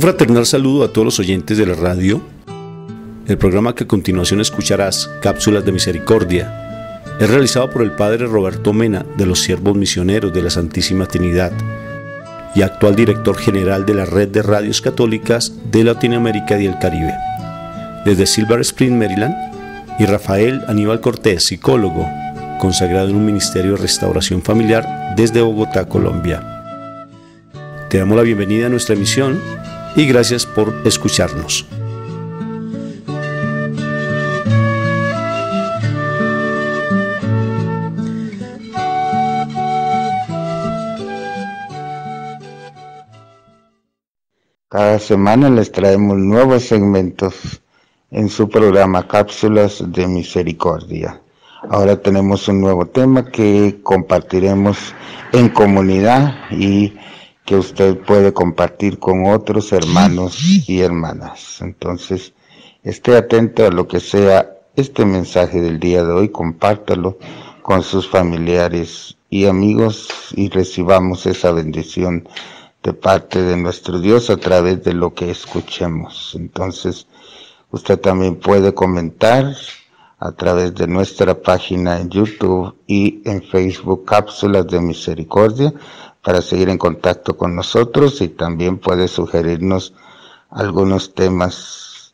Un fraternal saludo a todos los oyentes de la radio. El programa que a continuación escucharás, Cápsulas de Misericordia, es realizado por el Padre Roberto Mena, de los Siervos Misioneros de la Santísima Trinidad y actual director general de la Red de Radios Católicas de Latinoamérica y el Caribe. Desde Silver Spring, Maryland, y Rafael Aníbal Cortés, psicólogo, consagrado en un ministerio de restauración familiar desde Bogotá, Colombia. Te damos la bienvenida a nuestra emisión y gracias por escucharnos. Cada semana les traemos nuevos segmentos en su programa Cápsulas de Misericordia. Ahora tenemos un nuevo tema que compartiremos en comunidad y que usted puede compartir con otros hermanos y hermanas. Entonces, esté atento a lo que sea este mensaje del día de hoy, compártalo con sus familiares y amigos y recibamos esa bendición de parte de nuestro Dios a través de lo que escuchemos. Entonces, usted también puede comentar a través de nuestra página en YouTube y en Facebook, Cápsulas de Misericordia, para seguir en contacto con nosotros, y también puede sugerirnos algunos temas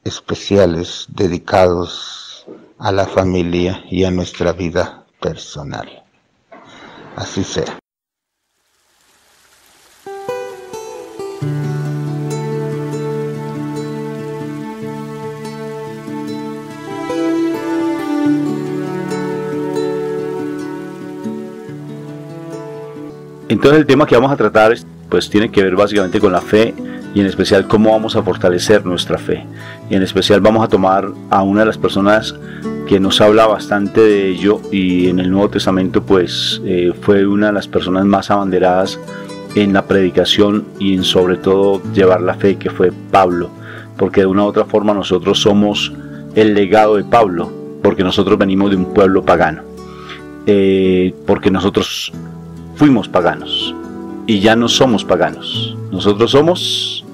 especiales dedicados a la familia y a nuestra vida personal. Así sea. Entonces el tema que vamos a tratar pues tiene que ver básicamente con la fe y en especial cómo vamos a fortalecer nuestra fe. Y en especial vamos a tomar a una de las personas que nos habla bastante de ello y en el Nuevo Testamento pues fue una de las personas más abanderadas en la predicación y en sobre todo llevar la fe, que fue Pablo, porque de una u otra forma nosotros somos el legado de Pablo, porque nosotros venimos de un pueblo pagano, porque nosotros fuimos paganos y ya no somos paganos. Nosotros somos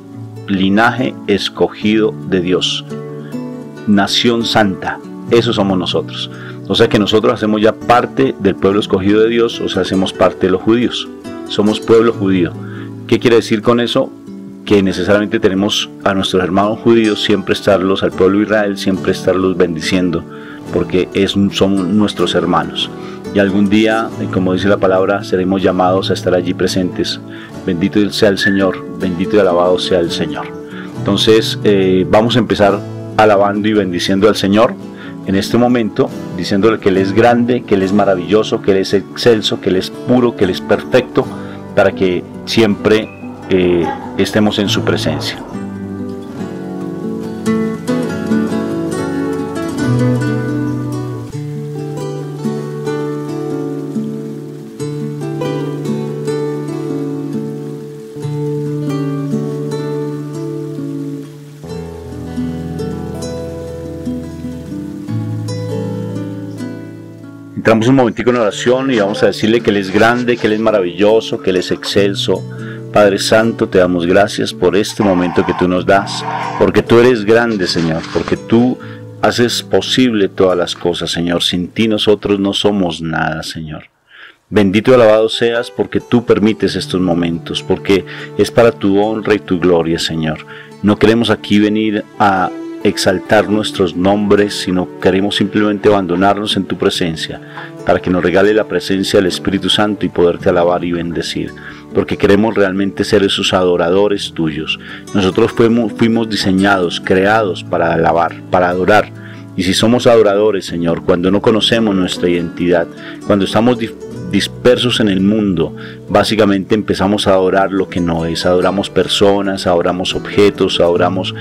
linaje escogido de Dios, nación santa. Eso somos nosotros. O sea que nosotros hacemos ya parte del pueblo escogido de Dios, o sea, hacemos parte de los judíos. Somos pueblo judío. ¿Qué quiere decir con eso? Que necesariamente tenemos a nuestros hermanos judíos siempre estarlos, al pueblo de Israel siempre estarlos bendiciendo, porque son nuestros hermanos. Y algún día, como dice la palabra, seremos llamados a estar allí presentes. Bendito sea el Señor, bendito y alabado sea el Señor. Entonces vamos a empezar alabando y bendiciendo al Señor en este momento, diciéndole que Él es grande, que Él es maravilloso, que Él es excelso, que Él es puro, que Él es perfecto, para que siempre estemos en su presencia. Entramos un momentico en oración y vamos a decirle que Él es grande, que Él es maravilloso, que Él es excelso. Padre Santo, te damos gracias por este momento que tú nos das, porque tú eres grande, Señor, porque tú haces posible todas las cosas, Señor. Sin ti nosotros no somos nada, Señor. Bendito y alabado seas porque tú permites estos momentos, porque es para tu honra y tu gloria, Señor. No queremos aquí venir a exaltar nuestros nombres, sino queremos simplemente abandonarnos en tu presencia, para que nos regale la presencia del Espíritu Santo y poderte alabar y bendecir, porque queremos realmente ser esos adoradores tuyos. Nosotros fuimos diseñados, creados para alabar, para adorar. Y si somos adoradores, Señor, cuando no conocemos nuestra identidad, cuando estamos dispersos en el mundo, básicamente empezamos a adorar lo que no es. Adoramos personas, adoramos objetos, adoramos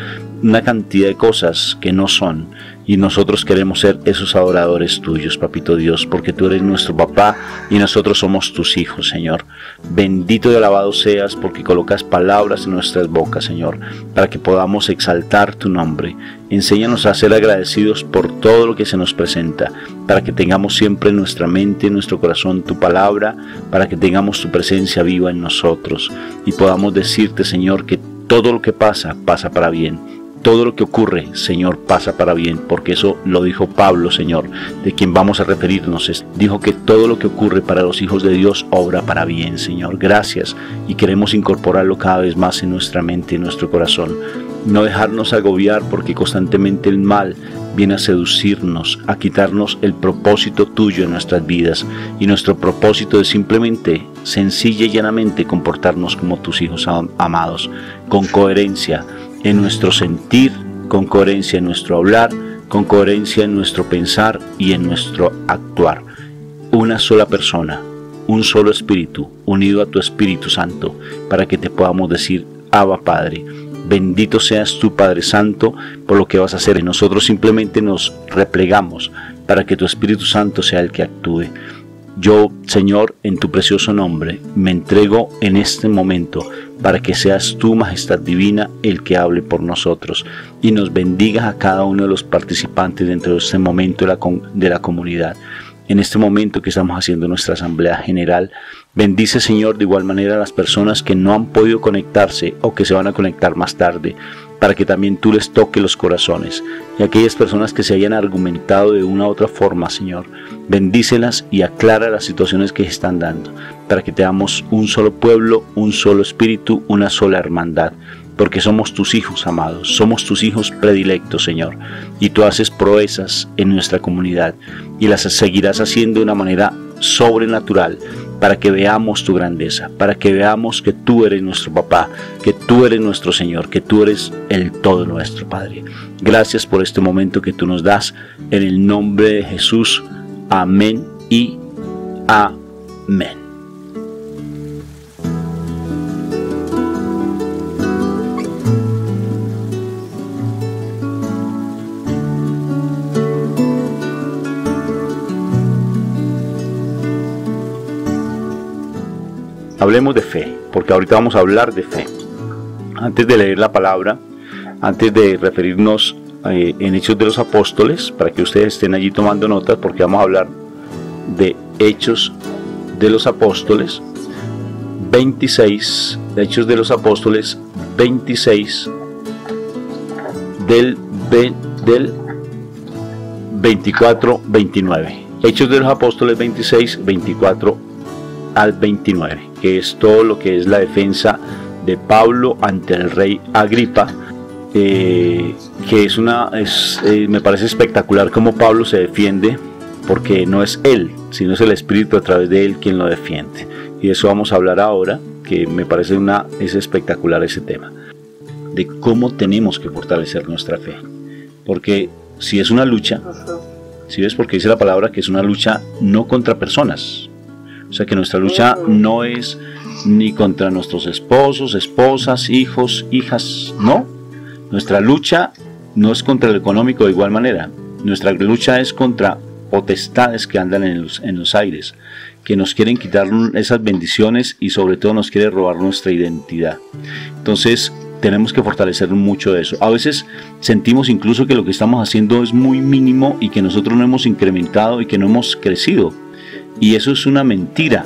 una cantidad de cosas que no son, y nosotros queremos ser esos adoradores tuyos, Papito Dios, porque tú eres nuestro papá y nosotros somos tus hijos, Señor. Bendito y alabado seas porque colocas palabras en nuestras bocas, Señor, para que podamos exaltar tu nombre Enséñanos a ser agradecidos por todo lo que se nos presenta, para que tengamos siempre en nuestra mente, en nuestro corazón tu palabra, para que tengamos tu presencia viva en nosotros y podamos decirte, Señor, que todo lo que pasa, pasa para bien. Todo lo que ocurre, Señor, pasa para bien, porque eso lo dijo Pablo, Señor, de quien vamos a referirnos. Dijo que todo lo que ocurre para los hijos de Dios obra para bien, Señor. Gracias, y queremos incorporarlo cada vez más en nuestra mente, en nuestro corazón. No dejarnos agobiar porque constantemente el mal viene a seducirnos, a quitarnos el propósito tuyo en nuestras vidas. Y nuestro propósito es simplemente, sencilla y llanamente, comportarnos como tus hijos amados, con coherencia en nuestro sentir, con coherencia en nuestro hablar, con coherencia en nuestro pensar y en nuestro actuar. Una sola persona, un solo espíritu, unido a tu Espíritu Santo, para que te podamos decir, Abba Padre. Bendito seas tú, Padre Santo, por lo que vas a hacer. Y nosotros simplemente nos replegamos para que tu Espíritu Santo sea el que actúe. Yo, Señor, en tu precioso nombre, me entrego en este momento para que seas tú, Majestad Divina, el que hable por nosotros y nos bendigas a cada uno de los participantes dentro de este momento de la comunidad. En este momento que estamos haciendo nuestra asamblea general, bendice, Señor, de igual manera a las personas que no han podido conectarse o que se van a conectar más tarde, para que también tú les toques los corazones, y aquellas personas que se hayan argumentado de una u otra forma, Señor, bendícelas y aclara las situaciones que se están dando, para que tengamos un solo pueblo, un solo espíritu, una sola hermandad, porque somos tus hijos amados, somos tus hijos predilectos, Señor, y tú haces proezas en nuestra comunidad, y las seguirás haciendo de una manera sobrenatural, para que veamos tu grandeza, para que veamos que tú eres nuestro papá, que tú eres nuestro Señor, que tú eres el todo nuestro Padre. Gracias por este momento que tú nos das, en el nombre de Jesús. Amén y amén. Hablemos de fe, porque ahorita vamos a hablar de fe. Antes de leer la palabra, antes de referirnos en Hechos de los Apóstoles, para que ustedes estén allí tomando notas, porque vamos a hablar de Hechos de los Apóstoles 26, de Hechos de los Apóstoles 26, del 24-29. Hechos de los Apóstoles 26, 24 al 29, que es todo lo que es la defensa de Pablo ante el rey Agripa, que me parece espectacular cómo Pablo se defiende, porque no es él, sino es el Espíritu a través de él quien lo defiende. Y de eso vamos a hablar ahora, que me parece es espectacular ese tema, de cómo tenemos que fortalecer nuestra fe. Porque si es una lucha, si ves, porque dice la palabra que es una lucha no contra personas. O sea que nuestra lucha no es ni contra nuestros esposos, esposas, hijos, hijas, no. Nuestra lucha no es contra el económico de igual manera. Nuestra lucha es contra potestades que andan en los aires, que nos quieren quitar esas bendiciones y sobre todo nos quieren robar nuestra identidad. Entonces tenemos que fortalecer mucho eso. A veces sentimos incluso que lo que estamos haciendo es muy mínimo y que nosotros no hemos incrementado y que no hemos crecido. Y eso es una mentira.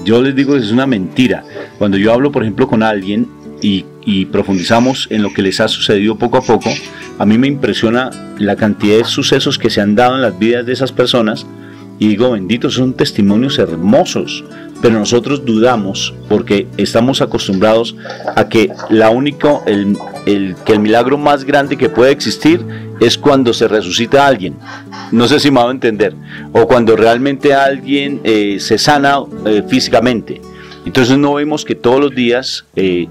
Yo les digo que es una mentira. Cuando yo hablo, por ejemplo, con alguien y profundizamos en lo que les ha sucedido poco a poco, a mí me impresiona la cantidad de sucesos que se han dado en las vidas de esas personas y digo, benditos, son testimonios hermosos, pero nosotros dudamos porque estamos acostumbrados a que el milagro más grande que puede existir es cuando se resucita a alguien. No sé si me va a entender, o cuando realmente alguien se sana físicamente. Entonces no vemos que todos los días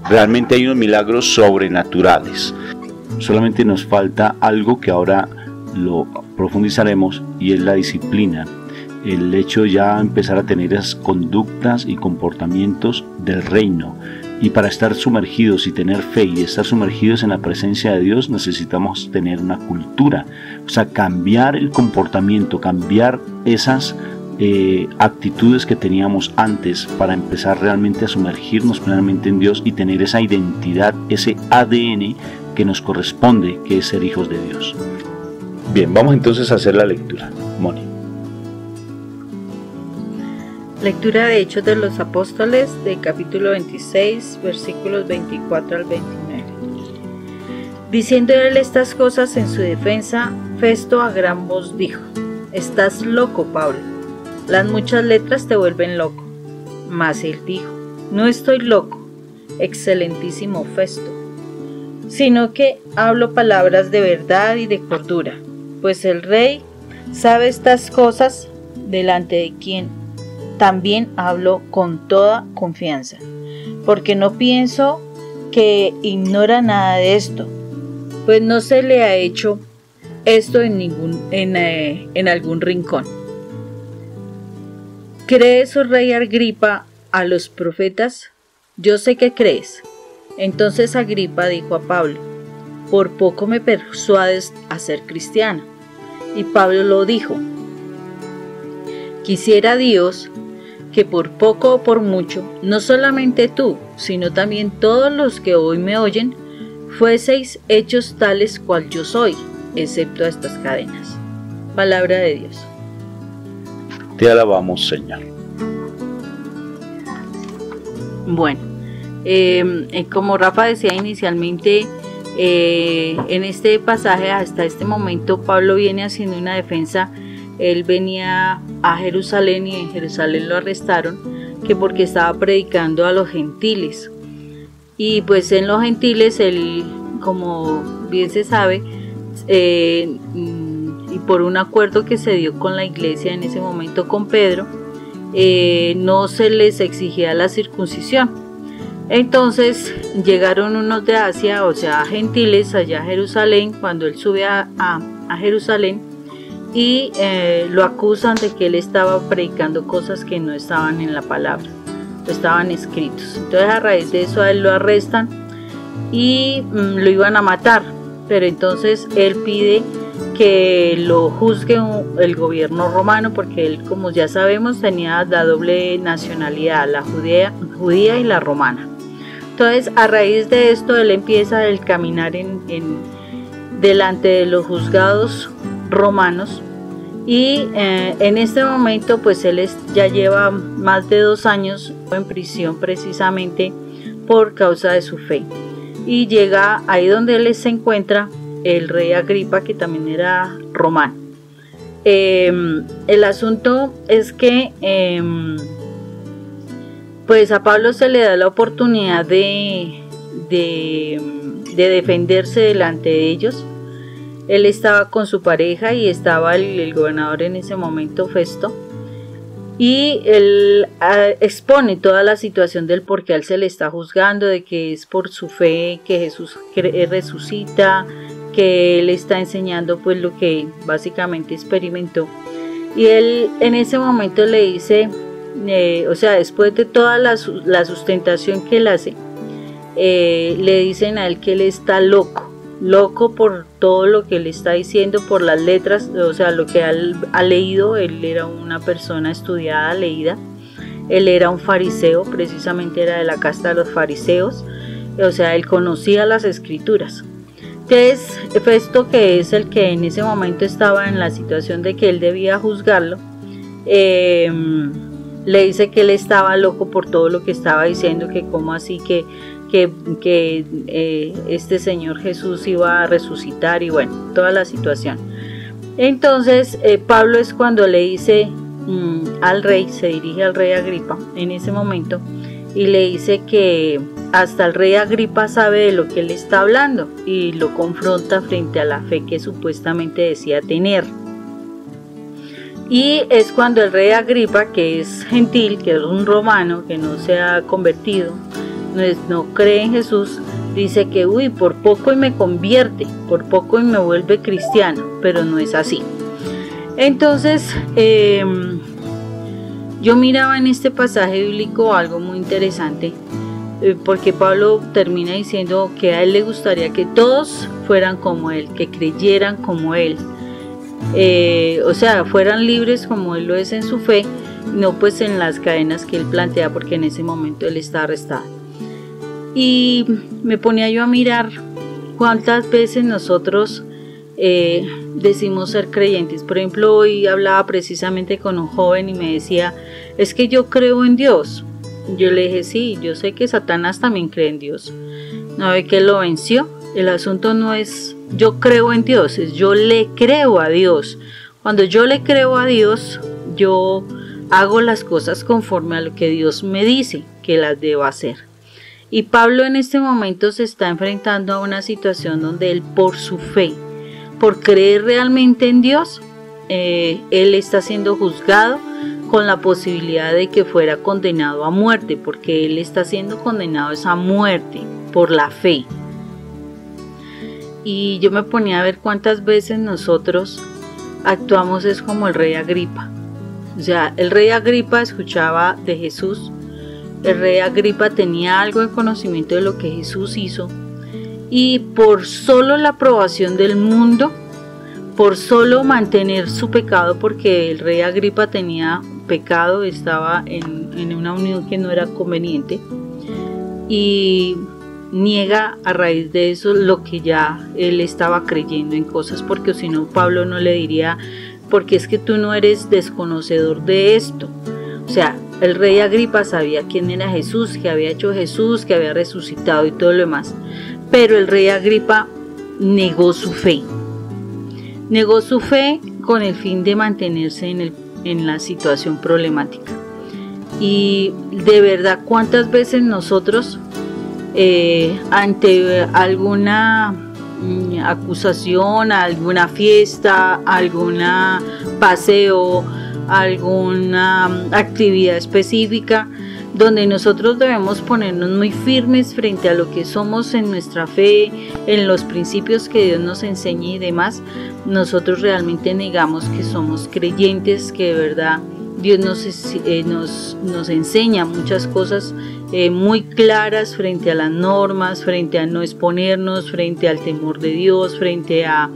realmente hay unos milagros sobrenaturales. Solamente nos falta algo que ahora lo profundizaremos, y es la disciplina. El hecho de ya empezar a tener esas conductas y comportamientos del reino. Y para estar sumergidos y tener fe y estar sumergidos en la presencia de Dios, necesitamos tener una cultura. O sea, cambiar el comportamiento, cambiar esas actitudes que teníamos antes para empezar realmente a sumergirnos plenamente en Dios y tener esa identidad, ese ADN que nos corresponde, que es ser hijos de Dios. Bien, vamos entonces a hacer la lectura. Moni. Lectura de Hechos de los Apóstoles, de capítulo 26, versículos 24 al 29. Diciendo él estas cosas en su defensa, Festo a gran voz dijo: «Estás loco, Pablo, las muchas letras te vuelven loco». Mas él dijo: «No estoy loco, excelentísimo Festo, sino que hablo palabras de verdad y de cordura, pues el rey sabe estas cosas, delante de quien también hablo con toda confianza, porque no pienso que ignora nada de esto, pues no se le ha hecho esto en algún rincón. ¿Crees, oh rey Agripa, a los profetas? Yo sé que crees». Entonces Agripa dijo a Pablo: «Por poco me persuades a ser cristiano». Y Pablo lo dijo: «Quisiera Dios que por poco o por mucho, no solamente tú, sino también todos los que hoy me oyen, fueseis hechos tales cual yo soy, excepto a estas cadenas». Palabra de Dios. Te alabamos, Señor. Bueno, como Rafa decía inicialmente, en este pasaje hasta este momento Pablo viene haciendo una defensa. Él venía a Jerusalén y en Jerusalén lo arrestaron, que porque estaba predicando a los gentiles. Y pues en los gentiles, él, como bien se sabe, y por un acuerdo que se dio con la iglesia en ese momento con Pedro, no se les exigía la circuncisión. Entonces llegaron unos de Asia, o sea gentiles, allá a Jerusalén, cuando él sube a Jerusalén, y lo acusan de que él estaba predicando cosas que no estaban en la palabra, no estaban escritos. Entonces a raíz de eso a él lo arrestan y lo iban a matar, pero entonces él pide que lo juzgue el gobierno romano, porque él, como ya sabemos, tenía la doble nacionalidad, la judía y la romana. Entonces a raíz de esto él empieza el caminar delante de los juzgados romanos, y en este momento pues él ya lleva más de 2 años en prisión, precisamente por causa de su fe, y llega ahí donde él se encuentra el rey Agripa, que también era romano. El asunto es que pues a Pablo se le da la oportunidad de defenderse delante de ellos. Él estaba con su pareja y estaba el gobernador en ese momento, Festo, y él expone toda la situación del por qué a él se le está juzgando, de que es por su fe que Jesús resucita, que él está enseñando pues lo que básicamente experimentó. Y él en ese momento le dice, o sea, después de toda la sustentación que él hace, le dicen a él que él está loco por todo lo que él está diciendo, por las letras, o sea, lo que él ha leído. Él era una persona estudiada, leída, él era un fariseo, precisamente era de la casta de los fariseos, o sea, él conocía las escrituras. Entonces Festo, que es el que en ese momento estaba en la situación de que él debía juzgarlo, le dice que él estaba loco por todo lo que estaba diciendo, que cómo así que este Señor Jesús iba a resucitar, y bueno, toda la situación. Entonces Pablo es cuando le dice al rey, se dirige al rey Agripa en ese momento, y le dice que hasta el rey Agripa sabe de lo que él está hablando, y lo confronta frente a la fe que supuestamente decía tener. Y es cuando el rey Agripa, que es gentil, que es un romano, que no se ha convertido, no cree en Jesús, dice que por poco y me convierte, por poco y me vuelve cristiano, pero no es así. Entonces yo miraba en este pasaje bíblico algo muy interesante, porque Pablo termina diciendo que a él le gustaría que todos fueran como él, que creyeran como él, o sea, fueran libres como él lo es en su fe, no pues en las cadenas que él plantea, porque en ese momento él está arrestado. Y me ponía yo a mirar cuántas veces nosotros decimos ser creyentes. Por ejemplo, hoy hablaba precisamente con un joven y me decía, es que yo creo en Dios. Yo le dije, sí, yo sé que Satanás también cree en Dios. ¿No ve que lo venció? El asunto no es yo creo en Dios, es yo le creo a Dios. Cuando yo le creo a Dios, yo hago las cosas conforme a lo que Dios me dice que las debo hacer. Y Pablo en este momento se está enfrentando a una situación donde él, por su fe, por creer realmente en Dios, él está siendo juzgado con la posibilidad de que fuera condenado a muerte, porque él está siendo condenado a muerte por la fe. Y yo me ponía a ver cuántas veces nosotros actuamos es como el rey Agripa. O sea, el rey Agripa escuchaba de Jesús, el rey Agripa tenía algo de conocimiento de lo que Jesús hizo, y por solo la aprobación del mundo, por solo mantener su pecado, porque el rey Agripa tenía pecado, estaba en una unión que no era conveniente, y niega a raíz de eso lo que ya él estaba creyendo en cosas, porque si no Pablo no le diría, porque es que tú no eres desconocedor de esto. O sea, el rey Agripa sabía quién era Jesús, que había hecho Jesús, que había resucitado y todo lo demás, pero el rey Agripa negó su fe con el fin de mantenerse en la situación problemática. Y de verdad, ¿cuántas veces nosotros ante alguna acusación, alguna fiesta, algún paseo, alguna actividad específica donde nosotros debemos ponernos muy firmes frente a lo que somos en nuestra fe, en los principios que Dios nos enseña y demás, nosotros realmente negamos que somos creyentes, que de verdad Dios nos enseña muchas cosas muy claras frente a las normas, frente a no exponernos, frente al temor de Dios, frente a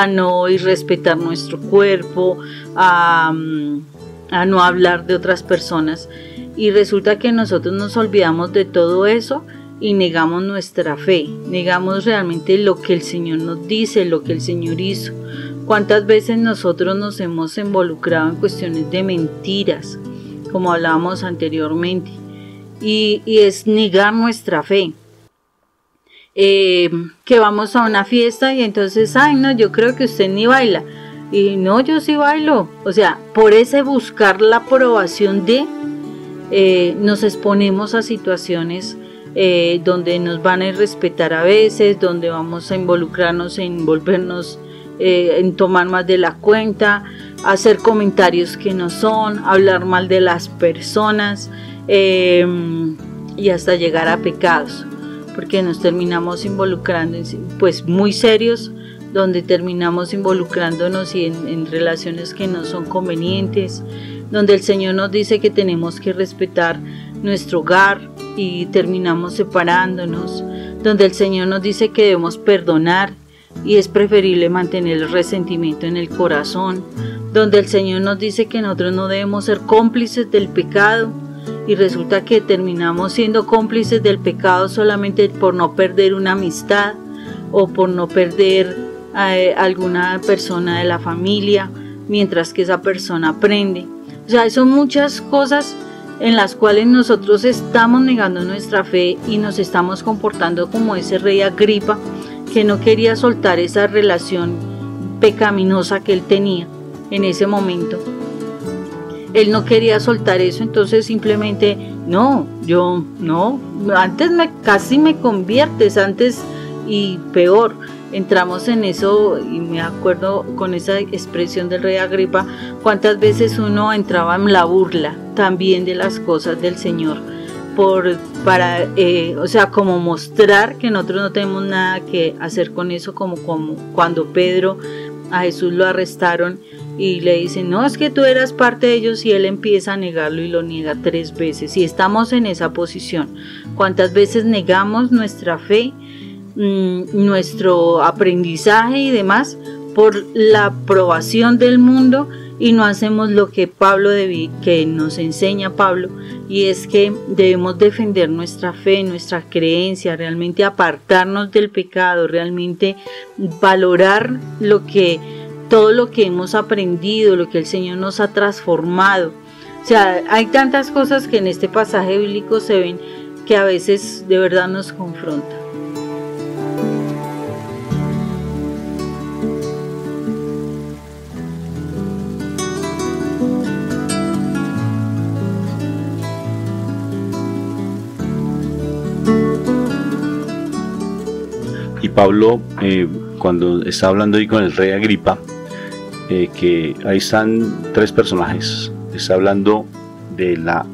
no irrespetar nuestro cuerpo, a no hablar de otras personas. Y resulta que nosotros nos olvidamos de todo eso y negamos nuestra fe, negamos realmente lo que el Señor nos dice, lo que el Señor hizo. ¿Cuántas veces nosotros nos hemos involucrado en cuestiones de mentiras, como hablábamos anteriormente? Y es negar nuestra fe. Que vamos a una fiesta y entonces, ay no, yo creo que usted ni baila. Y no, yo sí bailo. O sea, por ese buscar la aprobación nos exponemos a situaciones donde nos van a irrespetar a veces, donde vamos a involucrarnos en volvernos, en tomar más de la cuenta, hacer comentarios que no son, hablar mal de las personas y hasta llegar a pecados, porque nos terminamos involucrando pues muy serios, donde terminamos involucrándonos en relaciones que no son convenientes, donde el Señor nos dice que tenemos que respetar nuestro hogar y terminamos separándonos, donde el Señor nos dice que debemos perdonar y es preferible mantener el resentimiento en el corazón, donde el Señor nos dice que nosotros no debemos ser cómplices del pecado y resulta que terminamos siendo cómplices del pecado solamente por no perder una amistad o por no perder a alguna persona de la familia mientras que esa persona aprende. O sea, son muchas cosas en las cuales nosotros estamos negando nuestra fe y nos estamos comportando como ese rey Agripa que no quería soltar esa relación pecaminosa que él tenía en ese momento. Él no quería soltar eso, entonces simplemente, no, yo no, antes casi me conviertes, antes y peor. Entramos en eso y me acuerdo con esa expresión del rey Agripa, cuántas veces uno entraba en la burla también de las cosas del Señor, para como mostrar que nosotros no tenemos nada que hacer con eso, como cuando Pedro a Jesús lo arrestaron y le dicen, no, es que tú eras parte de ellos, y él empieza a negarlo y lo niega 3 veces. Y estamos en esa posición. ¿Cuántas veces negamos nuestra fe, nuestro aprendizaje y demás por la aprobación del mundo y no hacemos lo que que nos enseña Pablo, y es que debemos defender nuestra fe, nuestra creencia, realmente apartarnos del pecado, realmente valorar todo lo que hemos aprendido, lo que el Señor nos ha transformado. O sea, hay tantas cosas que en este pasaje bíblico se ven que a veces de verdad nos confrontan. Y Pablo, cuando está hablando ahí con el rey Agripa, que ahí están tres personajes. Está hablando de la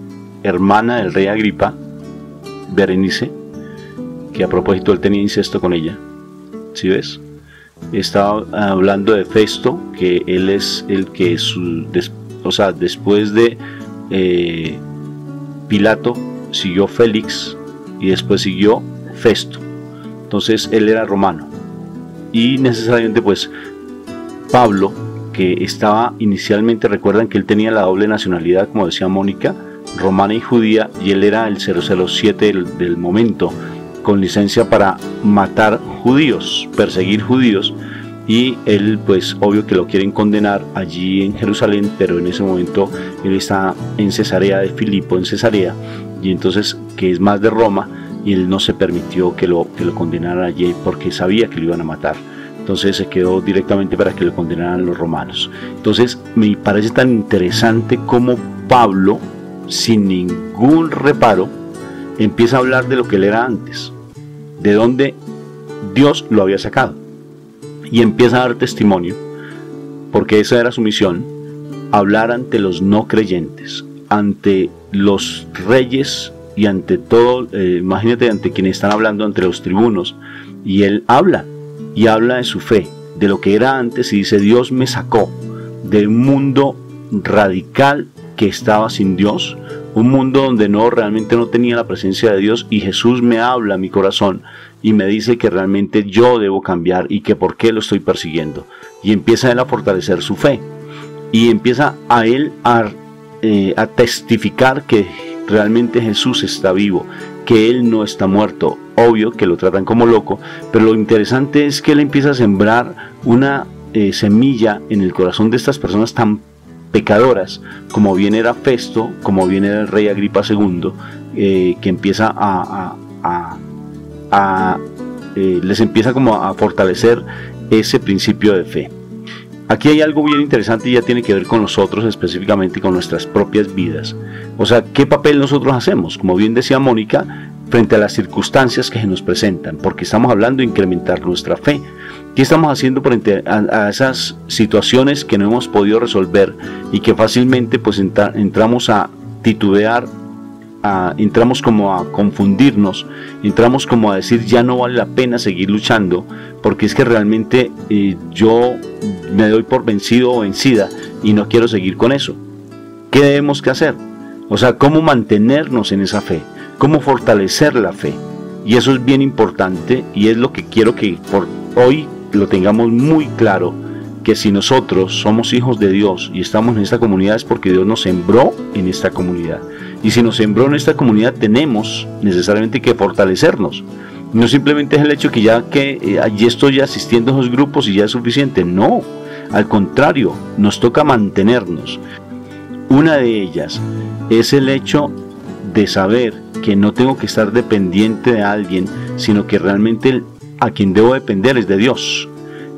hermana del rey Agripa, Berenice, que a propósito él tenía incesto con ella. ¿Sí ves? Estaba hablando de Festo, que él es el que después de Pilato siguió Félix y después siguió Festo. Entonces él era romano. Y necesariamente pues Pablo, que estaba inicialmente, recuerdan que él tenía la doble nacionalidad, como decía Mónica, romana y judía, y él era el 007 del momento, con licencia para matar judíos, perseguir judíos, y él pues obvio que lo quieren condenar allí en Jerusalén, pero en ese momento él está en Cesarea de Filipo, en Cesarea, y entonces que es más de Roma, y él no se permitió que lo condenaran allí porque sabía que lo iban a matar. Entonces se quedó directamente para que lo condenaran los romanos. Entonces me parece tan interesante cómo Pablo, sin ningún reparo, empieza a hablar de lo que él era antes, de dónde Dios lo había sacado, y empieza a dar testimonio, porque esa era su misión, hablar ante los no creyentes, ante los reyes y ante todo, imagínate, ante quienes están hablando, ante los tribunos, y él habla. Y habla de su fe, de lo que era antes, y dice: Dios me sacó de un mundo radical que estaba sin Dios, un mundo donde realmente no tenía la presencia de Dios, y Jesús me habla a mi corazón y me dice que realmente yo debo cambiar y que por qué lo estoy persiguiendo. Y empieza él a fortalecer su fe, y empieza a él a testificar que realmente Jesús está vivo, que él no está muerto. Obvio que lo tratan como loco, pero lo interesante es que él empieza a sembrar una semilla en el corazón de estas personas tan pecadoras, como bien era Festo, como bien era el rey Agripa II, que empieza les empieza como a fortalecer ese principio de fe. Aquí hay algo bien interesante y ya tiene que ver con nosotros, específicamente con nuestras propias vidas. O sea, ¿qué papel nosotros hacemos? Como bien decía Mónica, frente a las circunstancias que se nos presentan, porque estamos hablando de incrementar nuestra fe. ¿Qué estamos haciendo frente a esas situaciones que no hemos podido resolver y que fácilmente pues entramos a titubear, entramos como a confundirnos, entramos como a decir ya no vale la pena seguir luchando, porque es que realmente yo me doy por vencido o vencida y no quiero seguir con eso? ¿Qué debemos que hacer? O sea, ¿cómo mantenernos en esa fe? ¿Cómo fortalecer la fe? Y eso es bien importante, y es lo que quiero que por hoy lo tengamos muy claro, que si nosotros somos hijos de Dios y estamos en esta comunidad es porque Dios nos sembró en esta comunidad. Y si nos sembró en esta comunidad tenemos necesariamente que fortalecernos. No simplemente es el hecho que allí estoy asistiendo a esos grupos y ya es suficiente. No, al contrario, nos toca mantenernos. Una de ellas es el hecho de saber que no tengo que estar dependiente de alguien, sino que realmente a quien debo depender es de Dios.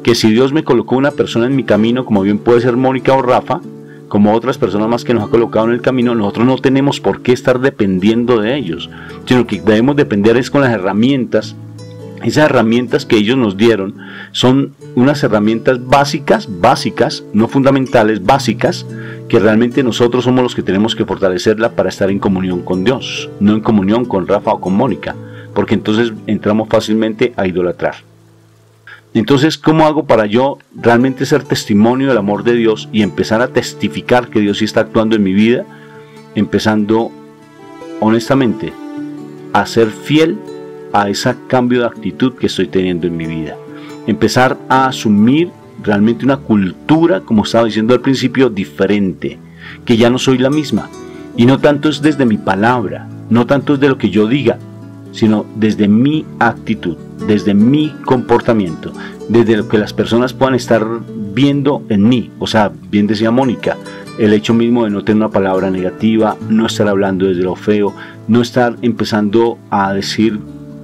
Que si Dios me colocó una persona en mi camino, como bien puede ser Mónica o Rafa, como otras personas más que nos ha colocado en el camino, nosotros no tenemos por qué estar dependiendo de ellos, sino que debemos depender es con las herramientas. Esas herramientas que ellos nos dieron son unas herramientas básicas, no fundamentales, básicas, que realmente nosotros somos los que tenemos que fortalecerla para estar en comunión con Dios, no en comunión con Rafa o con Mónica, porque entonces entramos fácilmente a idolatrar. Entonces, ¿cómo hago para yo realmente ser testimonio del amor de Dios y empezar a testificar que Dios sí está actuando en mi vida? Empezando, honestamente, a ser fiel a ese cambio de actitud que estoy teniendo en mi vida. Empezar a asumir realmente una cultura, como estaba diciendo al principio, diferente, que ya no soy la misma. Y no tanto es desde mi palabra, no tanto es de lo que yo diga, sino desde mi actitud, desde mi comportamiento, desde lo que las personas puedan estar viendo en mí. O sea, bien decía Mónica, el hecho mismo de no tener una palabra negativa, no estar hablando desde lo feo, no estar empezando a decir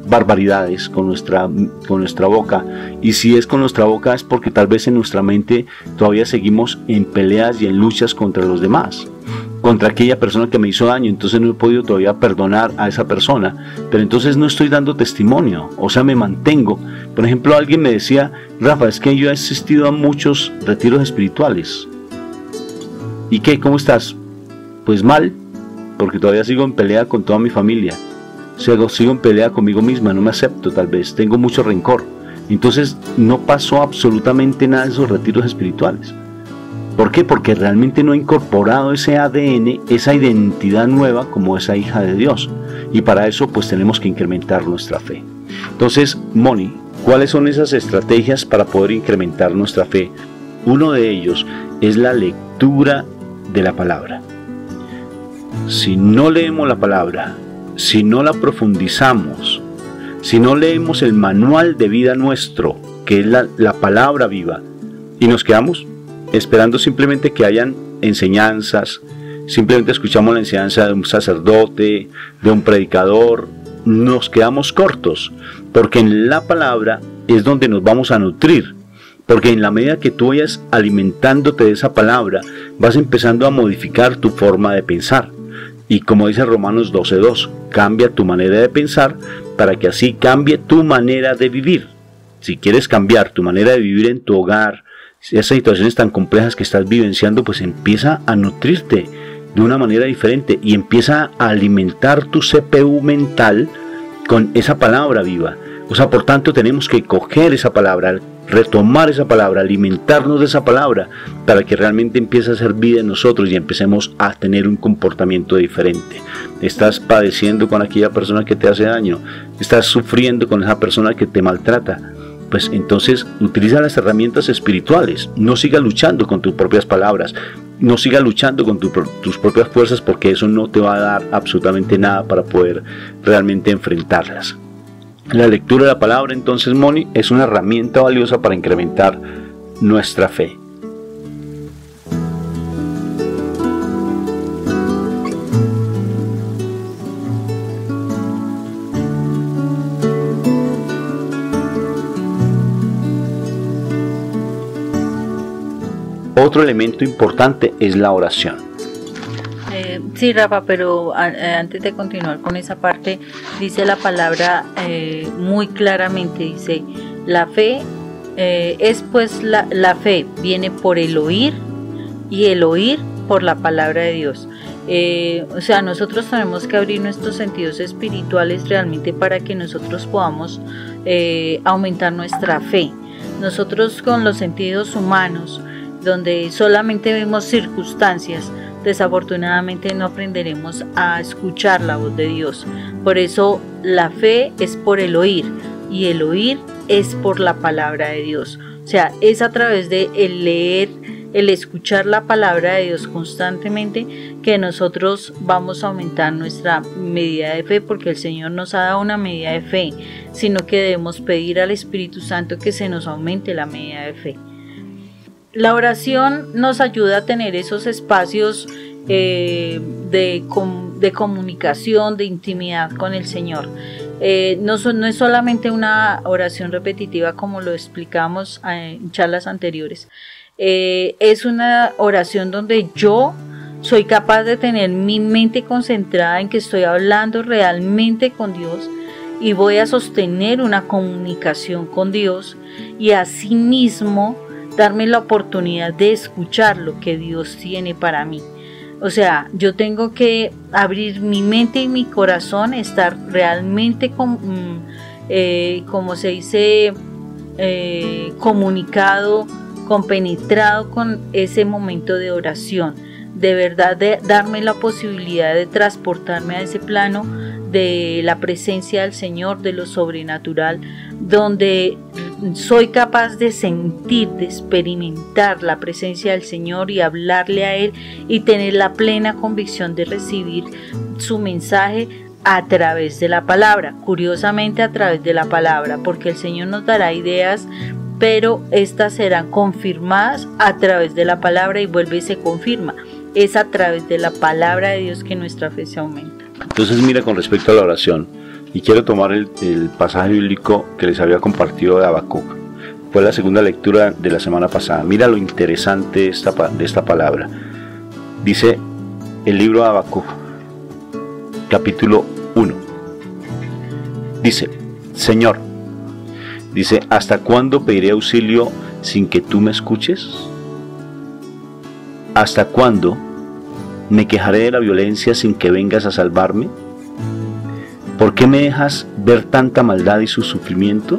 barbaridades con nuestra boca. Y si es con nuestra boca es porque tal vez en nuestra mente todavía seguimos en peleas y en luchas contra los demás, contra aquella persona que me hizo daño. Entonces no he podido todavía perdonar a esa persona, pero entonces no estoy dando testimonio, o sea, me mantengo. Por ejemplo, alguien me decía: Rafa, es que yo he asistido a muchos retiros espirituales. ¿Y qué? ¿Cómo estás? Pues mal, porque todavía sigo en pelea con toda mi familia. O sea, sigo en pelea conmigo misma, no me acepto, tal vez tengo mucho rencor. Entonces no pasó absolutamente nada en esos retiros espirituales. ¿Por qué? Porque realmente no he incorporado ese ADN, esa identidad nueva como esa hija de Dios. Y para eso pues tenemos que incrementar nuestra fe. Entonces, Moni, ¿cuáles son esas estrategias para poder incrementar nuestra fe? Uno de ellos es la lectura de la palabra. Si no leemos la palabra, si no la profundizamos, si no leemos el manual de vida nuestro, que es la palabra viva, y nos quedamos esperando simplemente que hayan enseñanzas, simplemente escuchamos la enseñanza de un sacerdote, de un predicador, nos quedamos cortos, porque en la palabra es donde nos vamos a nutrir, porque en la medida que tú vayas alimentándote de esa palabra, vas empezando a modificar tu forma de pensar. Y como dice Romanos 12:2, cambia tu manera de pensar para que así cambie tu manera de vivir. Si quieres cambiar tu manera de vivir en tu hogar, esas situaciones tan complejas que estás vivenciando, pues empieza a nutrirte de una manera diferente y empieza a alimentar tu CPU mental con esa palabra viva. O sea, por tanto tenemos que coger esa palabra, retomar esa palabra, alimentarnos de esa palabra para que realmente empiece a hacer vida en nosotros y empecemos a tener un comportamiento diferente. Estás padeciendo con aquella persona que te hace daño, estás sufriendo con esa persona que te maltrata, pues entonces utiliza las herramientas espirituales. No sigas luchando con tus propias palabras, no sigas luchando con tus propias fuerzas, porque eso no te va a dar absolutamente nada para poder realmente enfrentarlas. La lectura de la palabra, entonces, Moni, es una herramienta valiosa para incrementar nuestra fe. Otro elemento importante es la oración. Sí, Rafa, pero antes de continuar con esa parte, dice la palabra muy claramente, dice, la fe la fe viene por el oír y el oír por la palabra de Dios. O sea, nosotros tenemos que abrir nuestros sentidos espirituales realmente para que nosotros podamos aumentar nuestra fe. Nosotros con los sentidos humanos, donde solamente vemos circunstancias, desafortunadamente no aprenderemos a escuchar la voz de Dios. Por eso la fe es por el oír y el oír es por la palabra de Dios. O sea, es a través de el leer, el escuchar la palabra de Dios constantemente que nosotros vamos a aumentar nuestra medida de fe, porque el Señor nos ha dado una medida de fe, sino que debemos pedir al Espíritu Santo que se nos aumente la medida de fe. La oración nos ayuda a tener esos espacios de comunicación, de intimidad con el Señor. No es solamente una oración repetitiva como lo explicamos en charlas anteriores. Es una oración donde yo soy capaz de tener mi mente concentrada en que estoy hablando realmente con Dios y voy a sostener una comunicación con Dios y asimismo darme la oportunidad de escuchar lo que Dios tiene para mí. O sea, yo tengo que abrir mi mente y mi corazón, estar realmente como se dice, comunicado, compenetrado con ese momento de oración. De verdad, de darme la posibilidad de transportarme a ese plano de la presencia del Señor, de lo sobrenatural, donde soy capaz de sentir, de experimentar la presencia del Señor y hablarle a Él y tener la plena convicción de recibir su mensaje a través de la palabra, curiosamente a través de la palabra, porque el Señor nos dará ideas, pero estas serán confirmadas a través de la palabra y vuelve y se confirma. Es a través de la palabra de Dios que nuestra fe se aumenta. Entonces mira, con respecto a la oración, y quiero tomar el pasaje bíblico que les había compartido de Habacuc. Fue la segunda lectura de la semana pasada. Mira lo interesante de esta palabra. Dice el libro de Habacuc, capítulo 1. Dice, Señor, dice, ¿hasta cuándo pediré auxilio sin que tú me escuches? ¿Hasta cuándo me quejaré de la violencia sin que vengas a salvarme? ¿Por qué me dejas ver tanta maldad y su sufrimiento?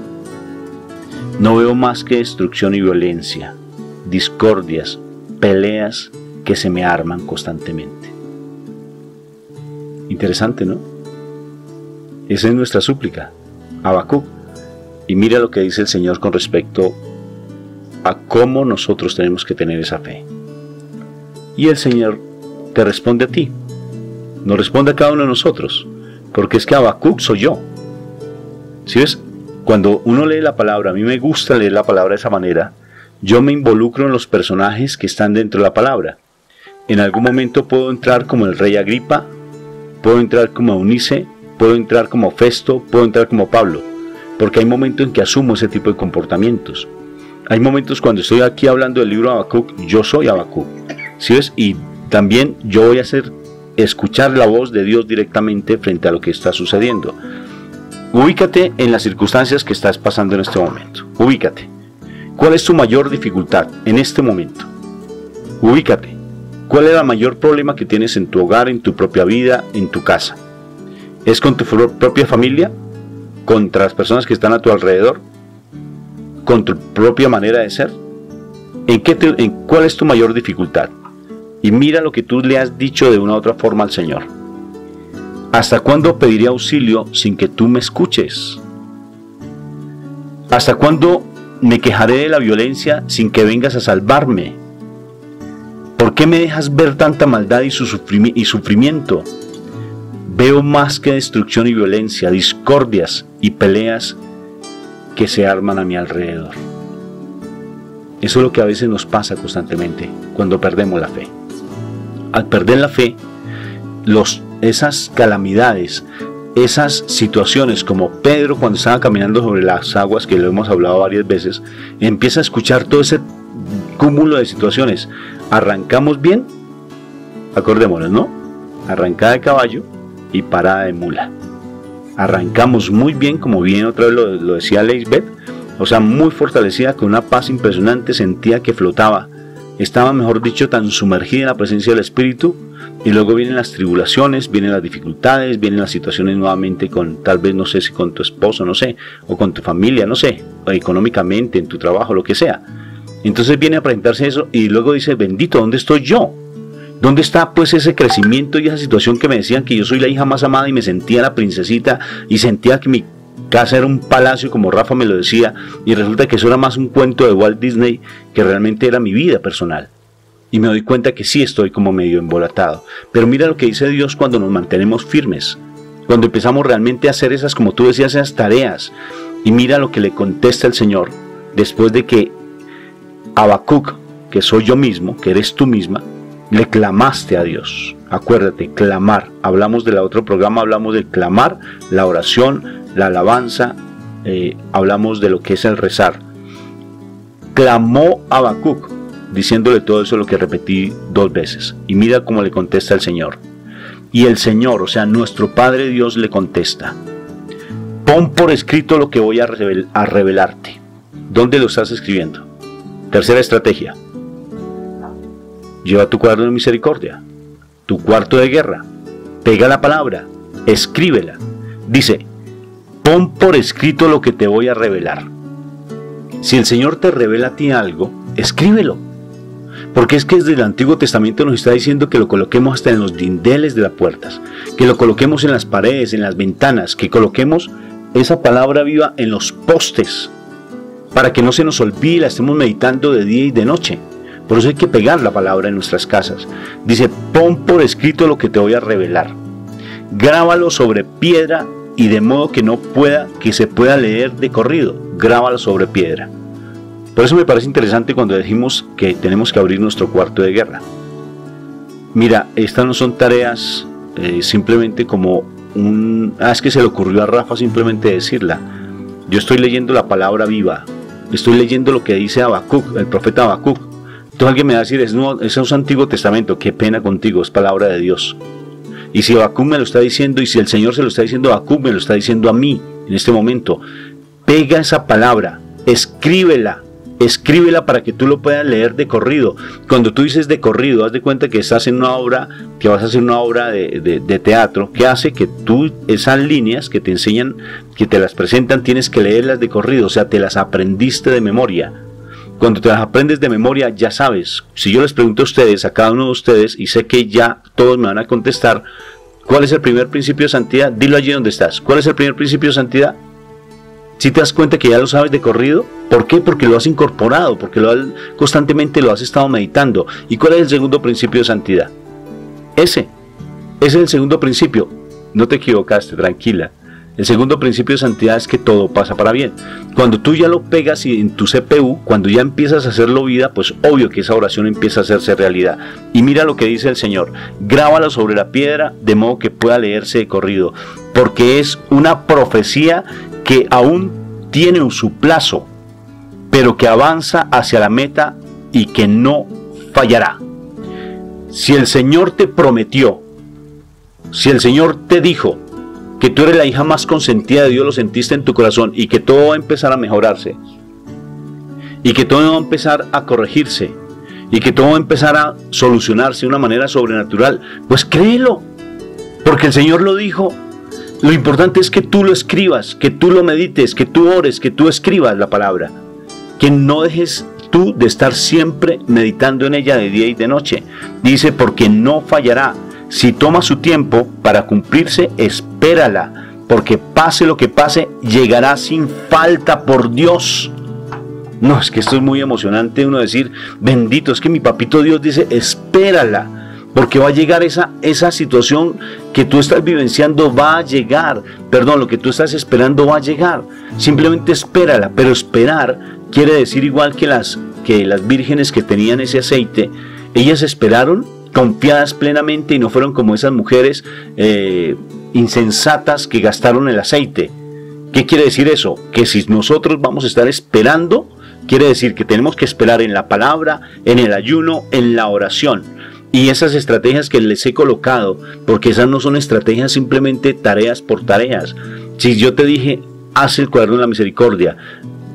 No veo más que destrucción y violencia, discordias, peleas que se me arman constantemente. Interesante, ¿no? Esa es nuestra súplica, Habacuc. Y mira lo que dice el Señor con respecto a cómo nosotros tenemos que tener esa fe. Y el Señor te responde a ti, nos responde a cada uno de nosotros, porque es que Habacuc soy yo. ¿Sí ves? Cuando uno lee la palabra, a mí me gusta leer la palabra de esa manera, yo me involucro en los personajes que están dentro de la palabra. En algún momento puedo entrar como el rey Agripa, puedo entrar como Eunice, puedo entrar como Festo, puedo entrar como Pablo, porque hay momentos en que asumo ese tipo de comportamientos. Hay momentos cuando estoy aquí hablando del libro de Habacuc, yo soy Habacuc, ¿sí ves? Y también yo voy a escuchar la voz de Dios directamente frente a lo que está sucediendo. Ubícate en las circunstancias que estás pasando en este momento. Ubícate. ¿Cuál es tu mayor dificultad en este momento? Ubícate. ¿Cuál es el mayor problema que tienes en tu hogar, en tu propia vida, en tu casa? ¿Es con tu propia familia? ¿Contra las personas que están a tu alrededor? ¿Con tu propia manera de ser? ¿Cuál es tu mayor dificultad? Y mira lo que tú le has dicho de una u otra forma al Señor. ¿Hasta cuándo pediré auxilio sin que tú me escuches? ¿Hasta cuándo me quejaré de la violencia sin que vengas a salvarme? ¿Por qué me dejas ver tanta maldad y sufrimiento? Veo más que destrucción y violencia, discordias y peleas que se arman a mi alrededor. Eso es lo que a veces nos pasa constantemente cuando perdemos la fe. Al perder la fe, esas calamidades, esas situaciones, como Pedro cuando estaba caminando sobre las aguas, que lo hemos hablado varias veces, empieza a escuchar todo ese cúmulo de situaciones. Arrancamos bien, acordémonos, ¿no? Arrancada de caballo y parada de mula. Arrancamos muy bien, como bien otra vez lo decía Leisbeth, o sea, muy fortalecida, con una paz impresionante, sentía que flotaba. Estaba, mejor dicho, tan sumergida en la presencia del Espíritu. Y luego vienen las tribulaciones, vienen las dificultades, vienen las situaciones nuevamente con, tal vez, no sé si con tu esposo, no sé, o con tu familia, no sé, o económicamente, en tu trabajo, lo que sea. Entonces viene a presentarse eso y luego dice, bendito, ¿dónde estoy yo? ¿Dónde está pues ese crecimiento y esa situación que me decían que yo soy la hija más amada y me sentía la princesita y sentía que mi casa era un palacio, como Rafa me lo decía, y resulta que eso era más un cuento de Walt Disney que realmente era mi vida personal? Y me doy cuenta que sí estoy como medio embolatado. Pero mira lo que dice Dios cuando nos mantenemos firmes, cuando empezamos realmente a hacer esas, como tú decías, esas tareas. Y mira lo que le contesta el Señor después de que Habacuc, que soy yo mismo, que eres tú misma, le clamaste a Dios. Acuérdate, clamar. Hablamos del otro programa, hablamos del clamar, la oración, la alabanza, hablamos de lo que es el rezar. Clamó Habacuc, diciéndole todo eso, lo que repetí 2 veces. Y mira cómo le contesta el Señor. Y el Señor, o sea, nuestro Padre Dios, le contesta: pon por escrito lo que voy a revelarte. ¿Dónde lo estás escribiendo? Tercera estrategia. Lleva tu cuaderno de misericordia, tu cuarto de guerra, pega la palabra, escríbela. Dice, pon por escrito lo que te voy a revelar. Si el Señor te revela a ti algo, escríbelo. Porque es que desde el Antiguo Testamento nos está diciendo que lo coloquemos hasta en los dinteles de las puertas, que lo coloquemos en las paredes, en las ventanas, que coloquemos esa palabra viva en los postes. para que no se nos olvide, la estemos meditando de día y de noche. Por eso hay que pegar la palabra en nuestras casas. Dice, pon por escrito lo que te voy a revelar. Grábalo sobre piedra y de modo que se pueda leer de corrido. Grábalo sobre piedra. Por eso me parece interesante cuando decimos que tenemos que abrir nuestro cuarto de guerra. Mira, estas no son tareas simplemente como es que se le ocurrió a Rafa simplemente decirla. Yo estoy leyendo la palabra viva. Estoy leyendo lo que dice Habacuc, el profeta Habacuc. Entonces alguien me va a decir, eso es Antiguo Testamento. Qué pena contigo, es palabra de Dios. Y si Habacuc me lo está diciendo, y si el Señor se lo está diciendo a Habacuc, me lo está diciendo a mí en este momento. Pega esa palabra, escríbela para que tú lo puedas leer de corrido. Cuando tú dices de corrido, haz de cuenta que estás en una obra, que vas a hacer una obra de teatro, que hace que tú esas líneas que te enseñan, que te las presentan, tienes que leerlas de corrido, o sea, te las aprendiste de memoria. Cuando te las aprendes de memoria, ya sabes. Si yo les pregunto a ustedes, a cada uno de ustedes, y sé que ya todos me van a contestar, ¿cuál es el primer principio de santidad? Dilo allí donde estás. ¿Cuál es el primer principio de santidad? Si te das cuenta que ya lo sabes de corrido, ¿por qué? Porque lo has incorporado, porque constantemente lo has estado meditando. ¿Y cuál es el segundo principio de santidad? Ese es el segundo principio. No te equivocaste, tranquila. El segundo principio de santidad es que todo pasa para bien. Cuando tú ya lo pegas en tu CPU, cuando ya empiezas a hacerlo vida, pues obvio que esa oración empieza a hacerse realidad. Y mira lo que dice el Señor: grábalo sobre la piedra de modo que pueda leerse de corrido, porque es una profecía que aún tiene su plazo, pero que avanza hacia la meta y que no fallará. Si el Señor te prometió, si el Señor te dijo que tú eres la hija más consentida de Dios, lo sentiste en tu corazón, y que todo va a empezar a mejorarse, y que todo va a empezar a corregirse, y que todo va a empezar a solucionarse de una manera sobrenatural, pues créelo, porque el Señor lo dijo. Lo importante es que tú lo escribas, que tú lo medites, que tú ores, que tú escribas la palabra, que no dejes tú de estar siempre meditando en ella de día y de noche. Dice, porque no fallará. Si toma su tiempo para cumplirse, espérala, porque pase lo que pase, llegará sin falta, por Dios. No, es que esto es muy emocionante, uno decir, bendito, es que mi papito Dios dice, espérala, porque va a llegar esa situación que tú estás vivenciando, va a llegar, lo que tú estás esperando va a llegar, simplemente espérala. Pero esperar quiere decir igual que las vírgenes que tenían ese aceite, ellas esperaron confiadas plenamente y no fueron como esas mujeres insensatas que gastaron el aceite. ¿Qué quiere decir eso? Que si nosotros vamos a estar esperando, quiere decir que tenemos que esperar en la palabra, en el ayuno, en la oración. Y esas estrategias que les he colocado, porque esas no son estrategias simplemente tareas por tareas. Si yo te dije, haz el cuaderno de la misericordia,